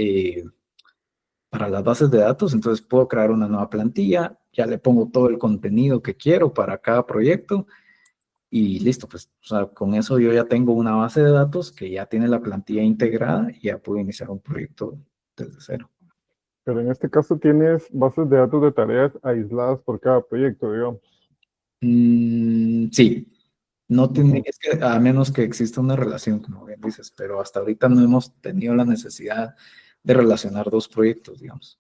para las bases de datos. Entonces puedo crear una nueva plantilla, ya le pongo todo el contenido que quiero para cada proyecto y listo. Pues, o sea, con eso yo ya tengo una base de datos que ya tiene la plantilla integrada y ya puedo iniciar un proyecto desde cero. Pero en este caso tienes bases de datos de tareas aisladas por cada proyecto, digamos. Sí, no tiene, Ujú. es que a menos que exista una relación, como bien dices, pero hasta ahorita no hemos tenido la necesidad de relacionar dos proyectos, digamos.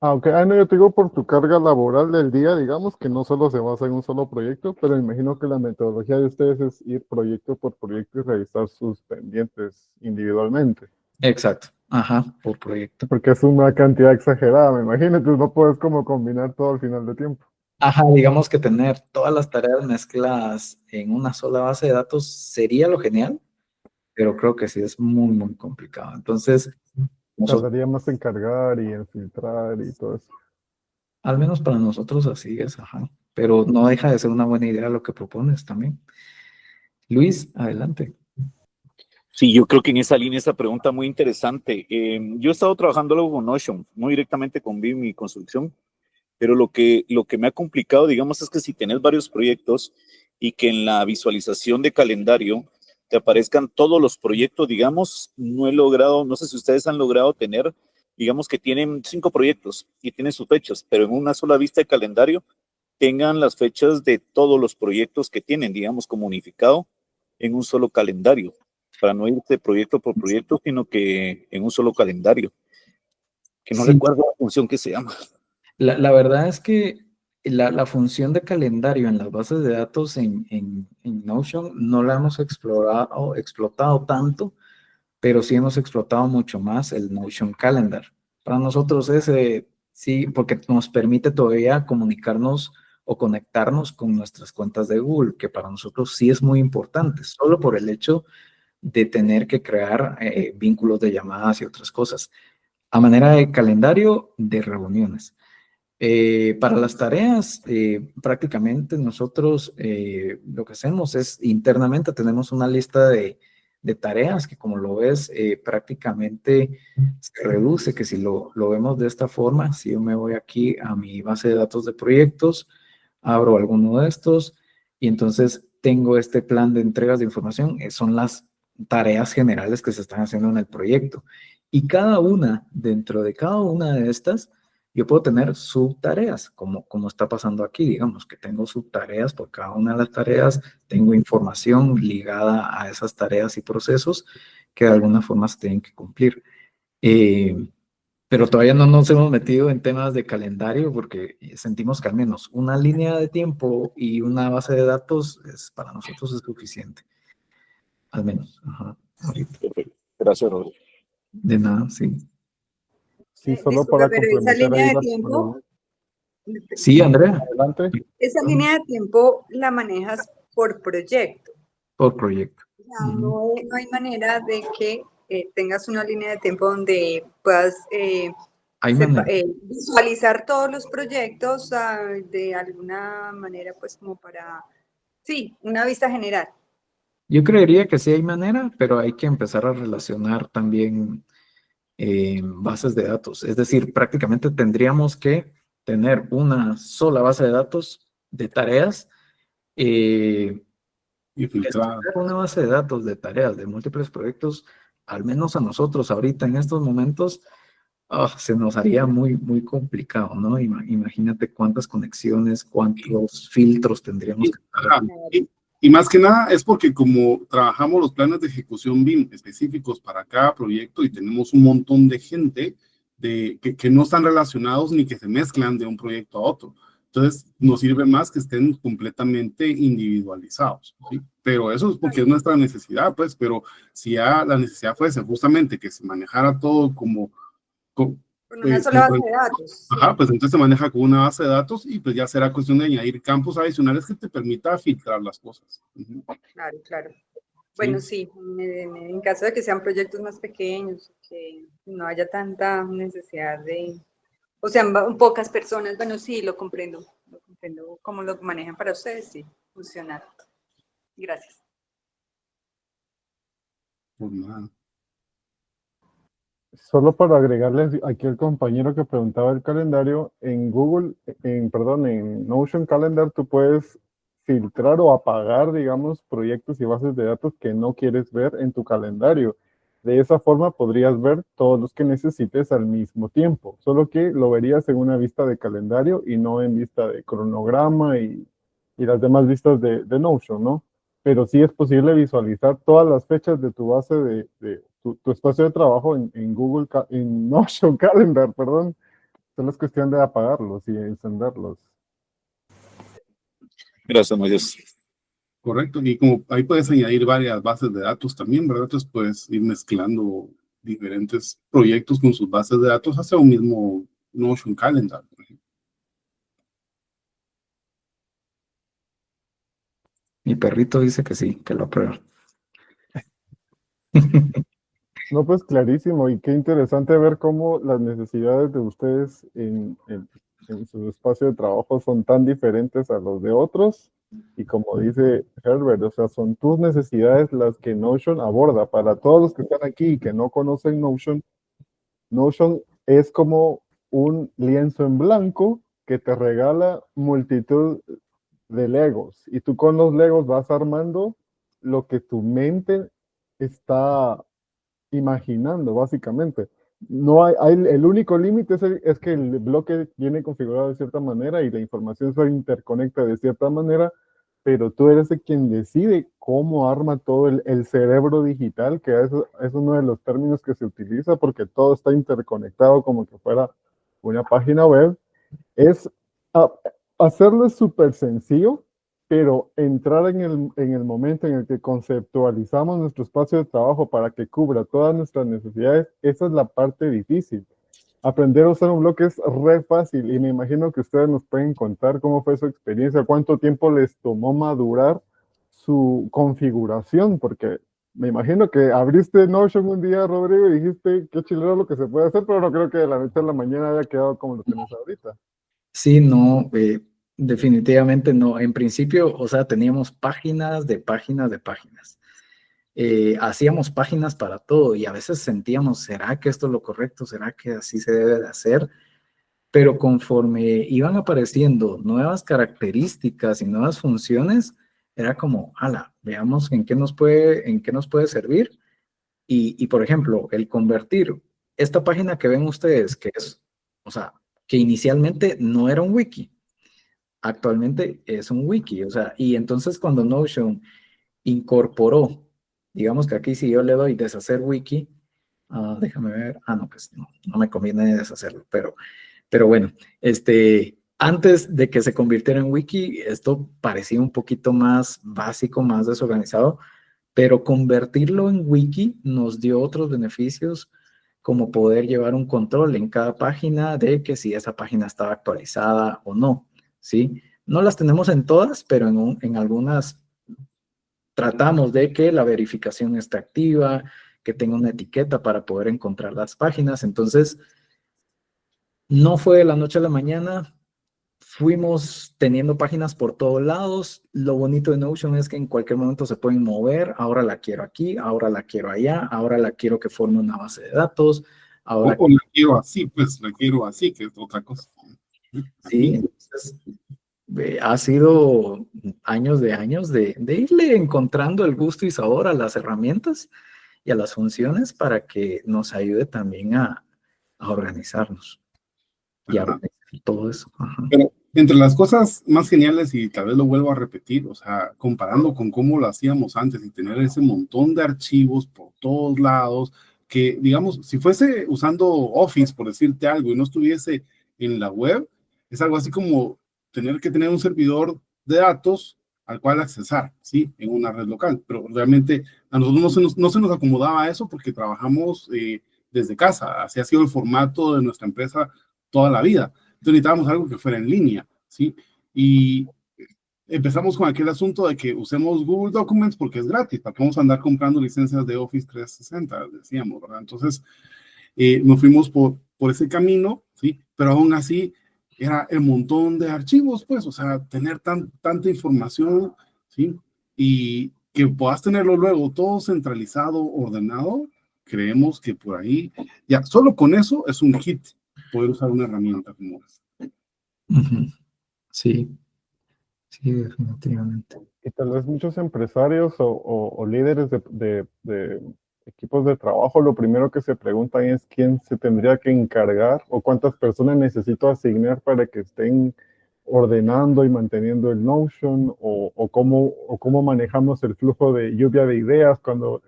Ah, ok. Ah, no, yo te digo por tu carga laboral del día, digamos, que no solo se basa en un solo proyecto, pero imagino que la metodología de ustedes es ir proyecto por proyecto y revisar sus pendientes individualmente. Exacto, ajá, por proyecto. Porque es una cantidad exagerada, me imagino, entonces no puedes como combinar todo al final de tiempo. Ajá, digamos que tener todas las tareas mezcladas en una sola base de datos sería lo genial, pero creo que sí es muy, muy complicado. Entonces, nosotros, Tardaría más en cargar y en filtrar y todo eso. al menos para nosotros así es, ajá, pero no deja de ser una buena idea lo que propones también. Luis, adelante. Sí, yo creo que en esa línea esa pregunta muy interesante. Yo he estado trabajando luego con Notion, no directamente con BIM y construcción, pero lo que me ha complicado, digamos, es que si tenés varios proyectos y que en la visualización de calendario te aparezcan todos los proyectos, digamos, no he logrado, no sé si ustedes han logrado tener, digamos que tienen 5 proyectos y tienen sus fechas, pero en una sola vista de calendario tengan las fechas de todos los proyectos que tienen, digamos, como unificado en un solo calendario, para no ir de proyecto por proyecto, sino que en un solo calendario, que no Sí, recuerdo la función que se llama. la verdad es que la función de calendario en las bases de datos en Notion no la hemos explotado tanto, pero sí hemos explotado mucho más el Notion Calendar. Para nosotros ese sí, porque nos permite todavía comunicarnos o conectarnos con nuestras cuentas de Google, que para nosotros sí es muy importante, solo por el hecho de tener que crear vínculos de llamadas y otras cosas, a manera de calendario de reuniones. Para las tareas, prácticamente nosotros lo que hacemos es internamente tenemos una lista de tareas que como lo ves prácticamente se reduce, que si lo vemos de esta forma, si yo me voy aquí a mi base de datos de proyectos, abro alguno de estos y entonces tengo este plan de entregas de información, son las tareas generales que se están haciendo en el proyecto. Y cada una, dentro de cada una de estas, yo puedo tener subtareas, como está pasando aquí, digamos, que tengo subtareas por cada una de las tareas, tengo información ligada a esas tareas y procesos que de alguna forma se tienen que cumplir. Pero todavía no nos hemos metido en temas de calendario porque sentimos que al menos una línea de tiempo y una base de datos para nosotros es suficiente. Al menos. Ajá, ahorita. Perfecto. Gracias, Rodrigo. De nada, sí. Sí, solo Disculpe, para pero esa complementar línea ahí de las tiempo, Sí, Andrea, adelante. esa línea de tiempo la manejas por proyecto. por proyecto. O sea, no hay manera de que tengas una línea de tiempo donde puedas Hay manera. visualizar todos los proyectos de alguna manera, pues como para, sí, una vista general. Yo creería que sí hay manera, pero hay que empezar a relacionar también bases de datos. Es decir, prácticamente tendríamos que tener una sola base de datos de tareas. Y filtrada. Gestionar una base de datos de tareas de múltiples proyectos, al menos a nosotros ahorita en estos momentos, se nos haría muy, muy complicado, ¿no? Imagínate cuántas conexiones, cuántos filtros tendríamos Y, que hacer. ajá, y más que nada es porque como trabajamos los planes de ejecución BIM específicos para cada proyecto y tenemos un montón de gente que no están relacionados ni que se mezclan de un proyecto a otro. Entonces, nos sirve más que estén completamente individualizados, ¿sí? Pero eso es porque es nuestra necesidad, pues, pero si ya la necesidad fuese justamente que se manejara todo como Con una sola base de datos. ajá, pues entonces se maneja con una base de datos y pues ya será cuestión de añadir campos adicionales que te permita filtrar las cosas. Claro, claro. Bueno, sí, en caso de que sean proyectos más pequeños, que no haya tanta necesidad de, o sea, pocas personas, bueno, sí, lo comprendo cómo lo manejan para ustedes, sí, funciona. Gracias. Pues nada. Solo para agregarles aquí al compañero que preguntaba el calendario, en Google, en Notion Calendar, tú puedes filtrar o apagar, digamos, proyectos y bases de datos que no quieres ver en tu calendario. De esa forma podrías ver todos los que necesites al mismo tiempo, solo que lo verías en una vista de calendario y no en vista de cronograma y las demás vistas de Notion, ¿no? Pero sí es posible visualizar todas las fechas de tu base de tu espacio de trabajo en Google, en Notion Calendar, perdón. Solo es cuestión de apagarlos y encenderlos. Gracias, Moisés. Correcto, y como ahí puedes añadir varias bases de datos también, ¿verdad? Entonces puedes ir mezclando diferentes proyectos con sus bases de datos hacia un mismo Notion Calendar, por ejemplo. Mi perrito dice que sí, que lo aprueba. No, pues clarísimo, y qué interesante ver cómo las necesidades de ustedes en su espacio de trabajo son tan diferentes a los de otros. Y como dice Herbert, o sea, son tus necesidades las que Notion aborda. Para todos los que están aquí y que no conocen Notion, Notion es como un lienzo en blanco que te regala multitud de Legos. Y tú con los Legos vas armando lo que tu mente está imaginando, básicamente. No el único límite es que el bloque viene configurado de cierta manera y la información se interconecta de cierta manera, pero tú eres el quien decide cómo arma todo el cerebro digital, que es uno de los términos que se utiliza porque todo está interconectado como que fuera una página web. Es a- hacerlo es súper sencillo, pero entrar en el momento en el que conceptualizamos nuestro espacio de trabajo para que cubra todas nuestras necesidades, esa es la parte difícil. Aprender a usar un bloque es re fácil y me imagino que ustedes nos pueden contar cómo fue su experiencia, cuánto tiempo les tomó madurar su configuración, porque me imagino que abriste Notion un día, Rodrigo, y dijiste qué chilero lo que se puede hacer, pero no creo que de la noche a la mañana haya quedado como lo tenés ahorita. Sí, no, definitivamente no. En principio, o sea, teníamos páginas de páginas de páginas. Hacíamos páginas para todo y a veces sentíamos, ¿será que esto es lo correcto? ¿Será que así se debe de hacer? Pero conforme iban apareciendo nuevas características y nuevas funciones, era como, ala, veamos en qué nos puede servir. Por ejemplo, el convertir esta página que ven ustedes, que es, o sea, que inicialmente no era un wiki, actualmente es un wiki, o sea, y entonces cuando Notion incorporó, digamos que aquí si yo le doy deshacer wiki, déjame ver, no, pues no me conviene deshacerlo, pero bueno, antes de que se convirtiera en wiki, esto parecía un poquito más básico, más desorganizado, pero convertirlo en wiki nos dio otros beneficios, como poder llevar un control en cada página de que si esa página estaba actualizada o no, ¿sí? No las tenemos en todas, pero en algunas tratamos de que la verificación esté activa, que tenga una etiqueta para poder encontrar las páginas. Entonces, no fue de la noche a la mañana, fuimos teniendo páginas por todos lados. Lo bonito de Notion es que en cualquier momento se pueden mover. Ahora la quiero aquí, ahora la quiero allá, ahora la quiero que forme una base de datos. Ahora O la quiero así, pues la quiero así, que es otra cosa. sí, entonces ha sido años de irle encontrando el gusto y sabor a las herramientas y a las funciones para que nos ayude también a organizarnos y a Ajá. organizar todo eso. Ajá. Pero entre las cosas más geniales, y tal vez lo vuelvo a repetir, o sea, comparando con cómo lo hacíamos antes y tener ese montón de archivos por todos lados, que digamos, si fuese usando Office, por decirte algo, y no estuviese en la web, es algo así como tener que tener un servidor de datos al cual accesar, ¿sí? En una red local. Pero realmente a nosotros no se nos acomodaba eso porque trabajamos desde casa. Así ha sido el formato de nuestra empresa toda la vida. Entonces necesitábamos algo que fuera en línea, ¿sí? Y empezamos con aquel asunto de que usemos Google Documents porque es gratis, ¿para qué vamos a andar comprando licencias de Office 360? Decíamos, ¿verdad? Entonces nos fuimos por ese camino, ¿sí? Pero aún así era el montón de archivos, pues, o sea, tener tanta información, ¿sí? Y que puedas tenerlo luego todo centralizado, ordenado, creemos que por ahí, ya, solo con eso es un hit poder usar una herramienta como esta. Ujú. Sí, sí, definitivamente. Y tal vez muchos empresarios o líderes de equipos de trabajo, lo primero que se preguntan es quién se tendría que encargar o cuántas personas necesito asignar para que estén ordenando y manteniendo el Notion o cómo manejamos el flujo de lluvia de ideas cuando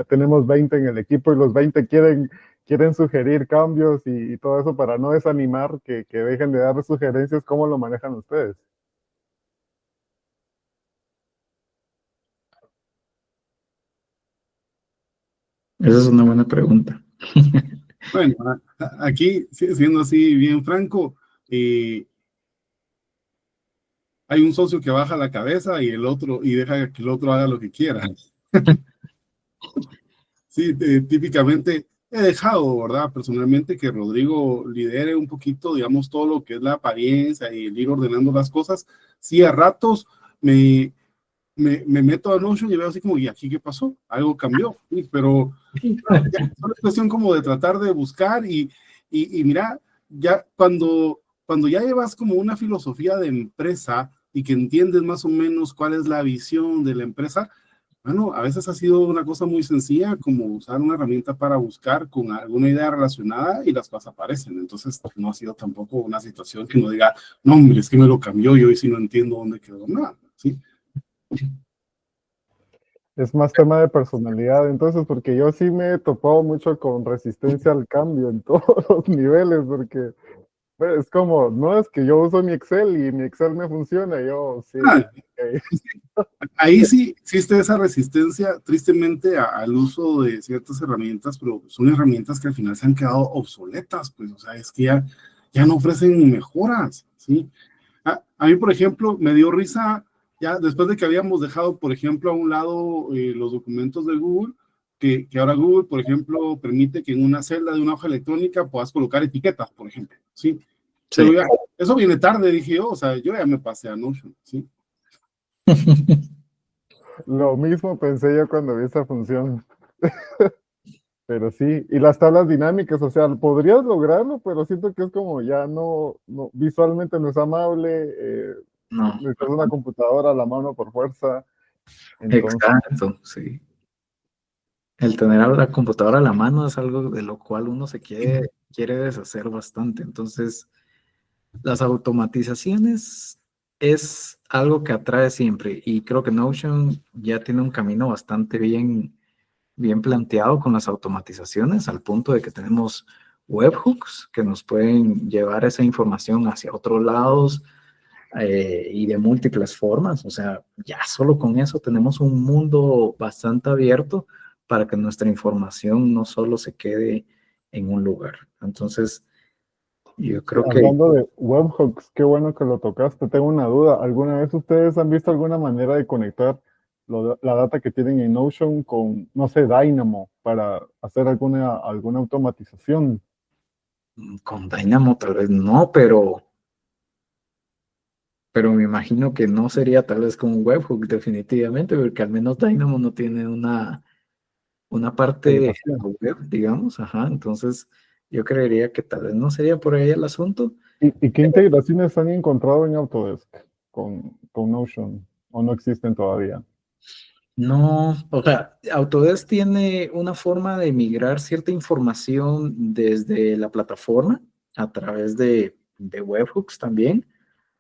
tenemos 20 en el equipo y los 20 quieren sugerir cambios y todo eso para no desanimar que dejen de dar sugerencias. ¿Cómo lo manejan ustedes? Esa es una buena pregunta. Bueno, aquí, siendo así bien franco, hay un socio que baja la cabeza y deja que el otro haga lo que quiera. Sí, típicamente he dejado, ¿verdad? Personalmente que Rodrigo lidere un poquito, digamos, todo lo que es la apariencia y el ir ordenando las cosas. Sí, a ratos me meto a Notion y veo así como, ¿y aquí qué pasó? Algo cambió, sí, pero ya, solo es cuestión como de tratar de buscar y mira, ya cuando ya llevas como una filosofía de empresa y que entiendes más o menos cuál es la visión de la empresa, bueno, a veces ha sido una cosa muy sencilla como usar una herramienta para buscar con alguna idea relacionada y las cosas aparecen. Entonces, no ha sido tampoco una situación que uno diga, no, hombre, es que me lo cambió y hoy sí no entiendo dónde quedó nada, ¿sí? Es más tema de personalidad, entonces, porque yo sí me he topado mucho con resistencia al cambio en todos los niveles, porque pues, es como, no es que yo uso mi Excel y mi Excel me funciona, yo sí. Okay. Ahí sí existe esa resistencia, tristemente, al uso de ciertas herramientas, pero son herramientas que al final se han quedado obsoletas, pues, o sea, es que ya no ofrecen mejoras, ¿sí? A mí, por ejemplo, me dio risa, ya después de que habíamos dejado, por ejemplo, a un lado los documentos de Google, que ahora Google, por ejemplo, permite que en una celda de una hoja electrónica puedas colocar etiquetas, por ejemplo, ¿sí? Sí. Pero ya, eso viene tarde, dije yo, o sea, yo ya me pasé a Notion, ¿sí? Lo mismo pensé yo cuando vi esa función. Pero sí, y las tablas dinámicas, o sea, podrías lograrlo, pero siento que es como ya visualmente no es amable, No, necesitas una computadora a la mano por fuerza. Entonces, exacto, sí. El tener a la computadora a la mano es algo de lo cual uno se quiere deshacer bastante. Entonces, las automatizaciones es algo que atrae siempre y creo que Notion ya tiene un camino bastante bien planteado con las automatizaciones al punto de que tenemos webhooks que nos pueden llevar esa información hacia otros lados y de múltiples formas. O sea, ya solo con eso tenemos un mundo bastante abierto para que nuestra información no solo se quede en un lugar. Entonces, yo creo que hablando de webhooks, qué bueno que lo tocaste. Tengo una duda. ¿Alguna vez ustedes han visto alguna manera de conectar la data que tienen en Notion con, no sé, Dynamo para hacer alguna automatización? con Dynamo tal vez no, pero me imagino que no sería tal vez con un webhook definitivamente, porque al menos Dynamo no tiene una parte web, digamos, ajá, entonces yo creería que tal vez no sería por ahí el asunto. ¿Y qué integraciones han encontrado en Autodesk con Notion? ¿O no existen todavía? No, o sea, Autodesk tiene una forma de migrar cierta información desde la plataforma a través de webhooks también,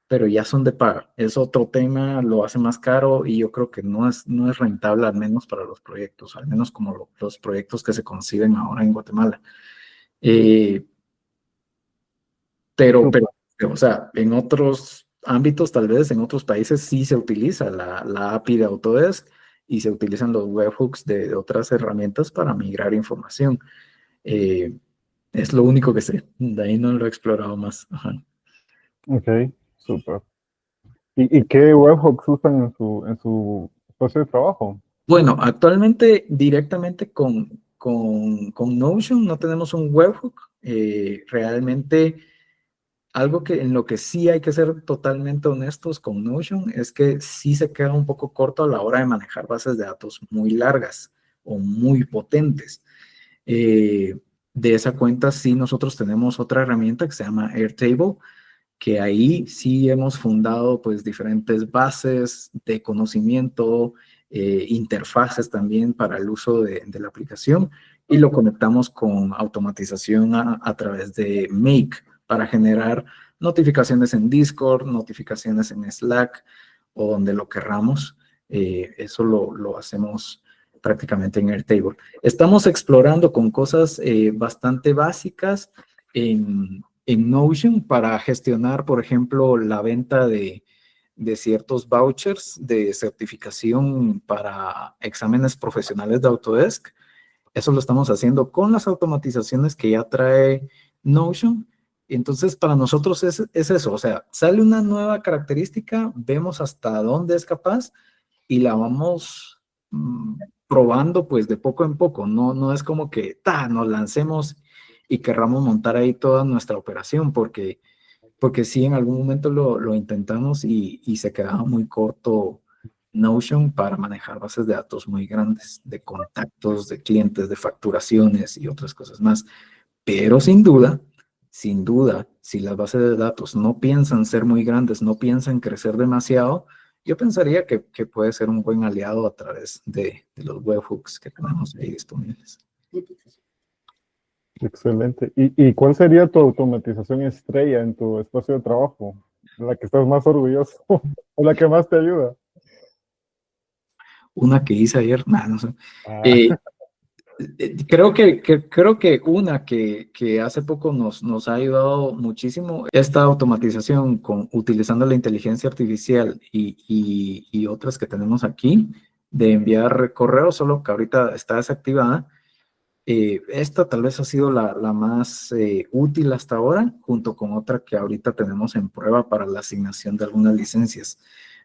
pero ya son de paga. Es otro tema, lo hace más caro y yo creo que no es rentable, al menos para los proyectos, al menos como los proyectos que se conciben ahora en Guatemala. Pero, o sea, en otros ámbitos, tal vez en otros países, sí se utiliza la API de Autodesk y se utilizan los webhooks de otras herramientas para migrar información. Es lo único que sé. De ahí no lo he explorado más. Ajá. Ok, súper. ¿Y qué webhooks usan en su espacio de trabajo? Bueno, actualmente directamente con Notion no tenemos un webhook. Realmente algo en lo que sí hay que ser totalmente honestos con Notion es que sí se queda un poco corto a la hora de manejar bases de datos muy largas o muy potentes. De esa cuenta sí nosotros tenemos otra herramienta que se llama Airtable, que ahí sí hemos fundado pues diferentes bases de conocimiento interfaces también para el uso de la aplicación, y lo conectamos con automatización a través de Make para generar notificaciones en Discord, notificaciones en Slack o donde lo querramos. Eso lo hacemos prácticamente en Airtable. Estamos explorando con cosas bastante básicas en Notion para gestionar, por ejemplo, la venta de ciertos vouchers de certificación para exámenes profesionales de Autodesk. Eso lo estamos haciendo con las automatizaciones que ya trae Notion. Entonces, para nosotros es eso, o sea, sale una nueva característica, vemos hasta dónde es capaz y la vamos probando pues de poco en poco. No es como que nos lancemos y querramos montar ahí toda nuestra operación, porque sí, en algún momento lo intentamos y se quedaba muy corto Notion para manejar bases de datos muy grandes, de contactos, de clientes, de facturaciones y otras cosas más. Pero sin duda, si las bases de datos no piensan ser muy grandes, no piensan crecer demasiado, yo pensaría que puede ser un buen aliado a través de los webhooks que tenemos ahí disponibles. Excelente. ¿Y cuál sería tu automatización estrella en tu espacio de trabajo? ¿La que estás más orgulloso o la que más te ayuda? Una que hice ayer, no sé. Ah, Creo que una que hace poco nos ha ayudado muchísimo, esta automatización utilizando la inteligencia artificial y otras que tenemos aquí, de enviar correos, solo que ahorita está desactivada. Esta tal vez ha sido la más útil hasta ahora, junto con otra que ahorita tenemos en prueba para la asignación de algunas licencias.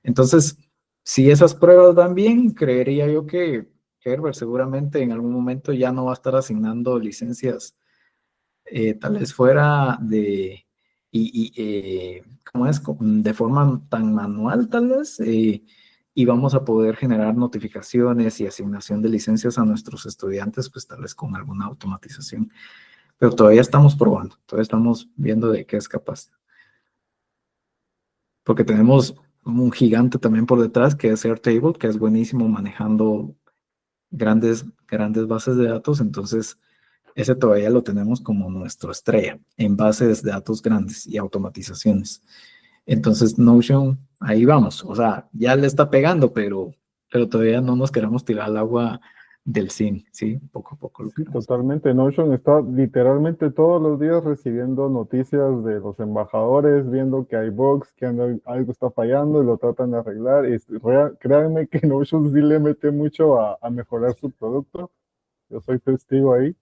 Entonces, si esas pruebas van bien, creería yo que Herbert seguramente en algún momento ya no va a estar asignando licencias tal vez fuera ¿cómo es? De forma tan manual tal vez, y vamos a poder generar notificaciones y asignación de licencias a nuestros estudiantes, pues tal vez con alguna automatización. Pero todavía estamos probando, todavía estamos viendo de qué es capaz. Porque tenemos un gigante también por detrás, que es Airtable, que es buenísimo manejando grandes bases de datos. Entonces, ese todavía lo tenemos como nuestra estrella en bases de datos grandes y automatizaciones. Entonces, Notion, ahí vamos. O sea, ya le está pegando, pero todavía no nos queremos tirar al agua del zinc, ¿sí? Poco a poco lo sí, queremos. totalmente. Notion está literalmente todos los días recibiendo noticias de los embajadores, viendo que hay bugs, que algo está fallando y lo tratan de arreglar. Y créanme que Notion sí le mete mucho a mejorar su producto. Yo soy testigo ahí.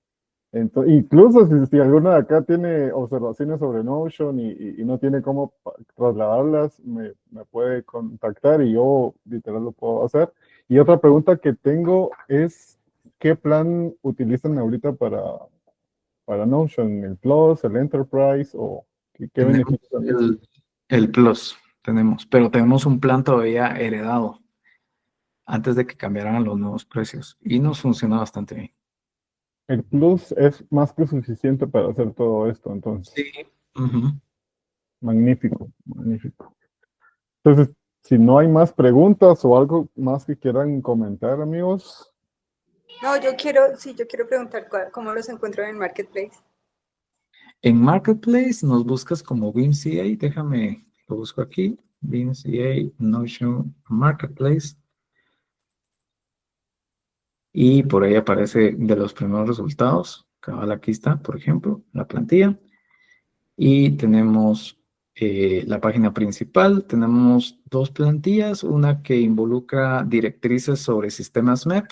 Incluso si alguno de acá tiene observaciones sobre Notion y no tiene cómo trasladarlas, me puede contactar y yo literal lo puedo hacer. Y otra pregunta que tengo es, ¿qué plan utilizan ahorita para Notion? ¿El Plus, el Enterprise o qué Tenemos beneficios? el Plus, pero tenemos un plan todavía heredado antes de que cambiaran a los nuevos precios y nos funciona bastante bien. El Plus es más que suficiente para hacer todo esto, entonces. Sí. Uh-huh. Magnífico, magnífico. Entonces, si no hay más preguntas o algo más que quieran comentar, amigos. No, yo quiero preguntar cómo los encuentro en Marketplace. En Marketplace nos buscas como BIMCA, déjame, lo busco aquí, BIMCA Notion Marketplace. Y por ahí aparece de los primeros resultados. Cabal, aquí está, por ejemplo, la plantilla. Y tenemos la página principal. Tenemos dos plantillas, una que involucra directrices sobre sistemas MEP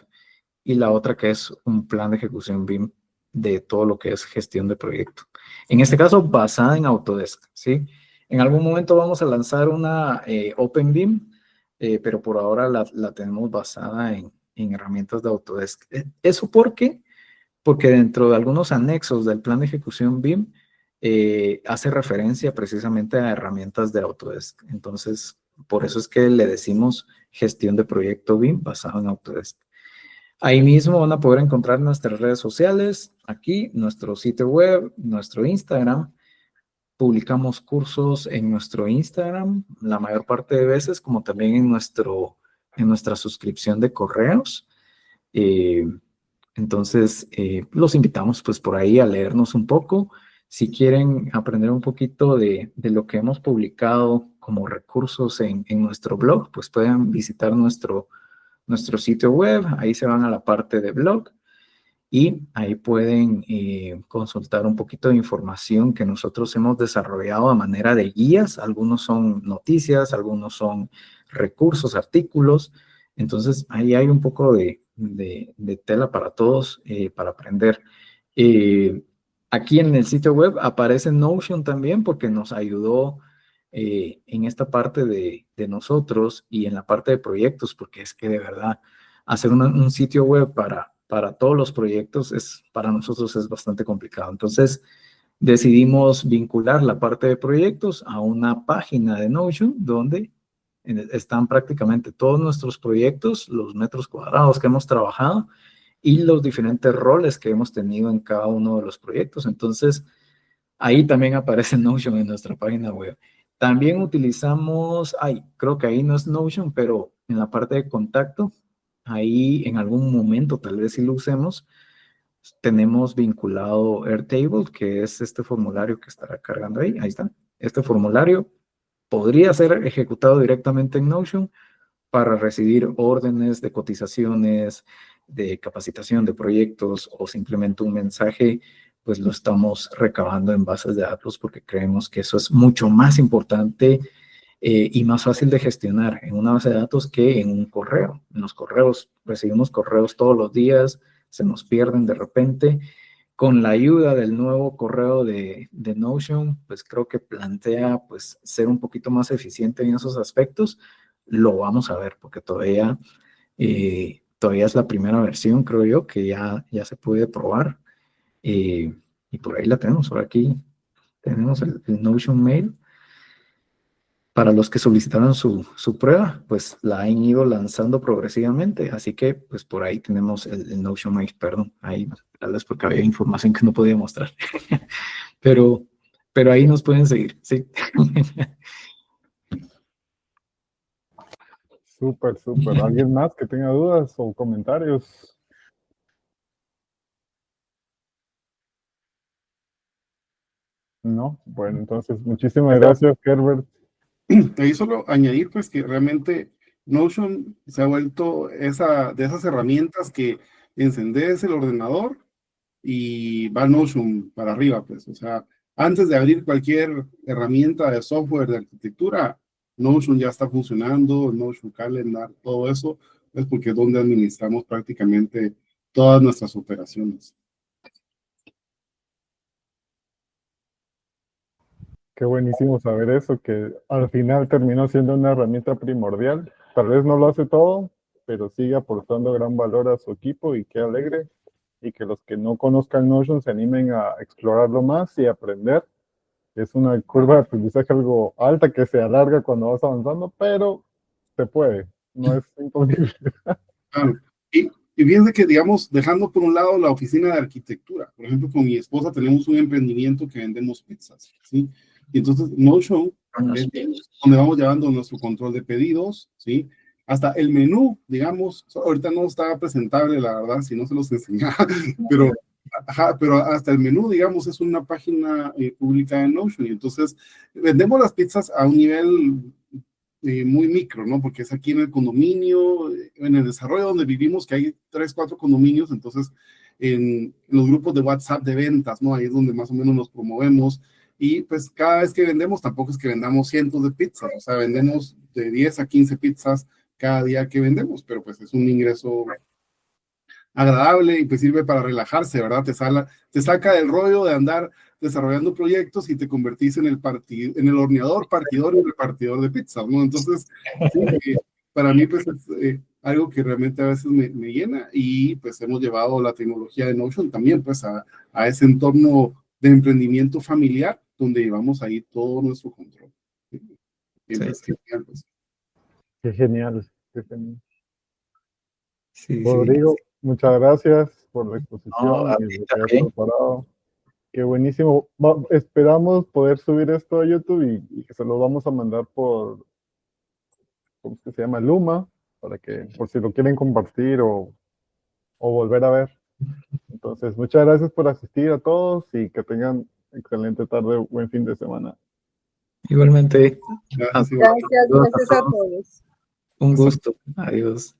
y la otra que es un plan de ejecución BIM de todo lo que es gestión de proyecto. En este caso, basada en Autodesk, ¿sí? En algún momento vamos a lanzar una OpenBIM, pero por ahora la tenemos basada en herramientas de Autodesk. ¿Eso por qué? Porque dentro de algunos anexos del plan de ejecución BIM hace referencia precisamente a herramientas de Autodesk. Entonces, por eso es que le decimos gestión de proyecto BIM basado en Autodesk. Ahí mismo van a poder encontrar nuestras redes sociales, aquí, nuestro sitio web, nuestro Instagram. Publicamos cursos en nuestro Instagram la mayor parte de veces, como también en nuestro en nuestra suscripción de correos. Entonces, los invitamos pues por ahí a leernos un poco. Si quieren aprender un poquito de lo que hemos publicado como recursos en nuestro blog, pues pueden visitar nuestro sitio web. Ahí se van a la parte de blog y ahí pueden consultar un poquito de información que nosotros hemos desarrollado a manera de guías. Algunos son noticias, algunos son recursos, artículos. Entonces, ahí hay un poco de tela para todos para aprender. Aquí en el sitio web aparece Notion también porque nos ayudó en esta parte de nosotros y en la parte de proyectos, porque es que de verdad hacer un sitio web para todos los proyectos para nosotros es bastante complicado. Entonces decidimos vincular la parte de proyectos a una página de Notion donde están prácticamente todos nuestros proyectos, los metros cuadrados que hemos trabajado y los diferentes roles que hemos tenido en cada uno de los proyectos. Entonces, ahí también aparece Notion en nuestra página web. También utilizamos, creo que ahí no es Notion, pero en la parte de contacto, ahí en algún momento tal vez sí lo usemos, tenemos vinculado Airtable, que es este formulario que estará cargando ahí. Ahí está. Este formulario podría ser ejecutado directamente en Notion para recibir órdenes de cotizaciones, de capacitación de proyectos o simplemente un mensaje, pues lo estamos recabando en bases de datos porque creemos que eso es mucho más importante y más fácil de gestionar en una base de datos que en un correo. En los correos, recibimos correos todos los días, se nos pierden de repente. Con la ayuda del nuevo correo de Notion, pues creo que plantea pues ser un poquito más eficiente en esos aspectos. Lo vamos a ver porque todavía es la primera versión, creo yo, que ya se puede probar. Y por ahí la tenemos, por aquí tenemos el Notion Mail. Para los que solicitaron su prueba, pues la han ido lanzando progresivamente, así que pues por ahí tenemos el Notion Mail, perdón, ahí tal vez porque había información que no podía mostrar, pero ahí nos pueden seguir, sí. Súper, súper. ¿Alguien más que tenga dudas o comentarios? No, bueno, entonces muchísimas gracias, Herbert. Ahí solo añadir pues que realmente Notion se ha vuelto de esas herramientas que encendes el ordenador y va Notion para arriba, pues, o sea, antes de abrir cualquier herramienta de software de arquitectura, Notion ya está funcionando, Notion Calendar, todo eso, es porque es donde administramos prácticamente todas nuestras operaciones. Qué buenísimo saber eso, que al final terminó siendo una herramienta primordial. Tal vez no lo hace todo, pero sigue aportando gran valor a su equipo y qué alegre. Y que los que no conozcan Notion se animen a explorarlo más y aprender. Es una curva de aprendizaje algo alta que se alarga cuando vas avanzando, pero se puede, no es imposible. Claro. Y fíjense que, digamos, dejando por un lado la oficina de arquitectura, por ejemplo, con mi esposa tenemos un emprendimiento que vendemos pizzas, ¿sí? Y entonces Notion es donde vamos llevando nuestro control de pedidos, ¿sí? Hasta el menú, digamos, ahorita no está presentable, la verdad, si no se los enseñaba, pero, pero hasta el menú, digamos, es una página pública en Notion. Y entonces vendemos las pizzas a un nivel muy micro, ¿no? Porque es aquí en el condominio, en el desarrollo donde vivimos, que hay 3, 4 condominios, entonces en los grupos de WhatsApp de ventas, ¿no? Ahí es donde más o menos nos promovemos. Y pues cada vez que vendemos, tampoco es que vendamos cientos de pizzas, o sea, vendemos de 10 a 15 pizzas cada día que vendemos, pero pues es un ingreso agradable y pues sirve para relajarse, ¿verdad? Te saca del rollo de andar desarrollando proyectos y te convertís en el horneador, partidor y repartidor de pizzas, ¿no? Entonces, sí, para mí pues es algo que realmente a veces me llena y pues hemos llevado la tecnología de Notion también pues a ese entorno de emprendimiento familiar donde llevamos ahí todo nuestro control. Siempre es genial, pues. Qué genial, qué genial. Sí, Rodrigo, muchas gracias por la exposición No, y lo que has preparado. Qué buenísimo. Esperamos poder subir esto a YouTube y que se lo vamos a mandar por, ¿cómo es que se llama? Luma, para que, por si lo quieren compartir o volver a ver. Entonces, muchas gracias por asistir a todos y que tengan excelente tarde, buen fin de semana. Igualmente, Gracias, igual. Gracias a todos. un gusto. Adiós.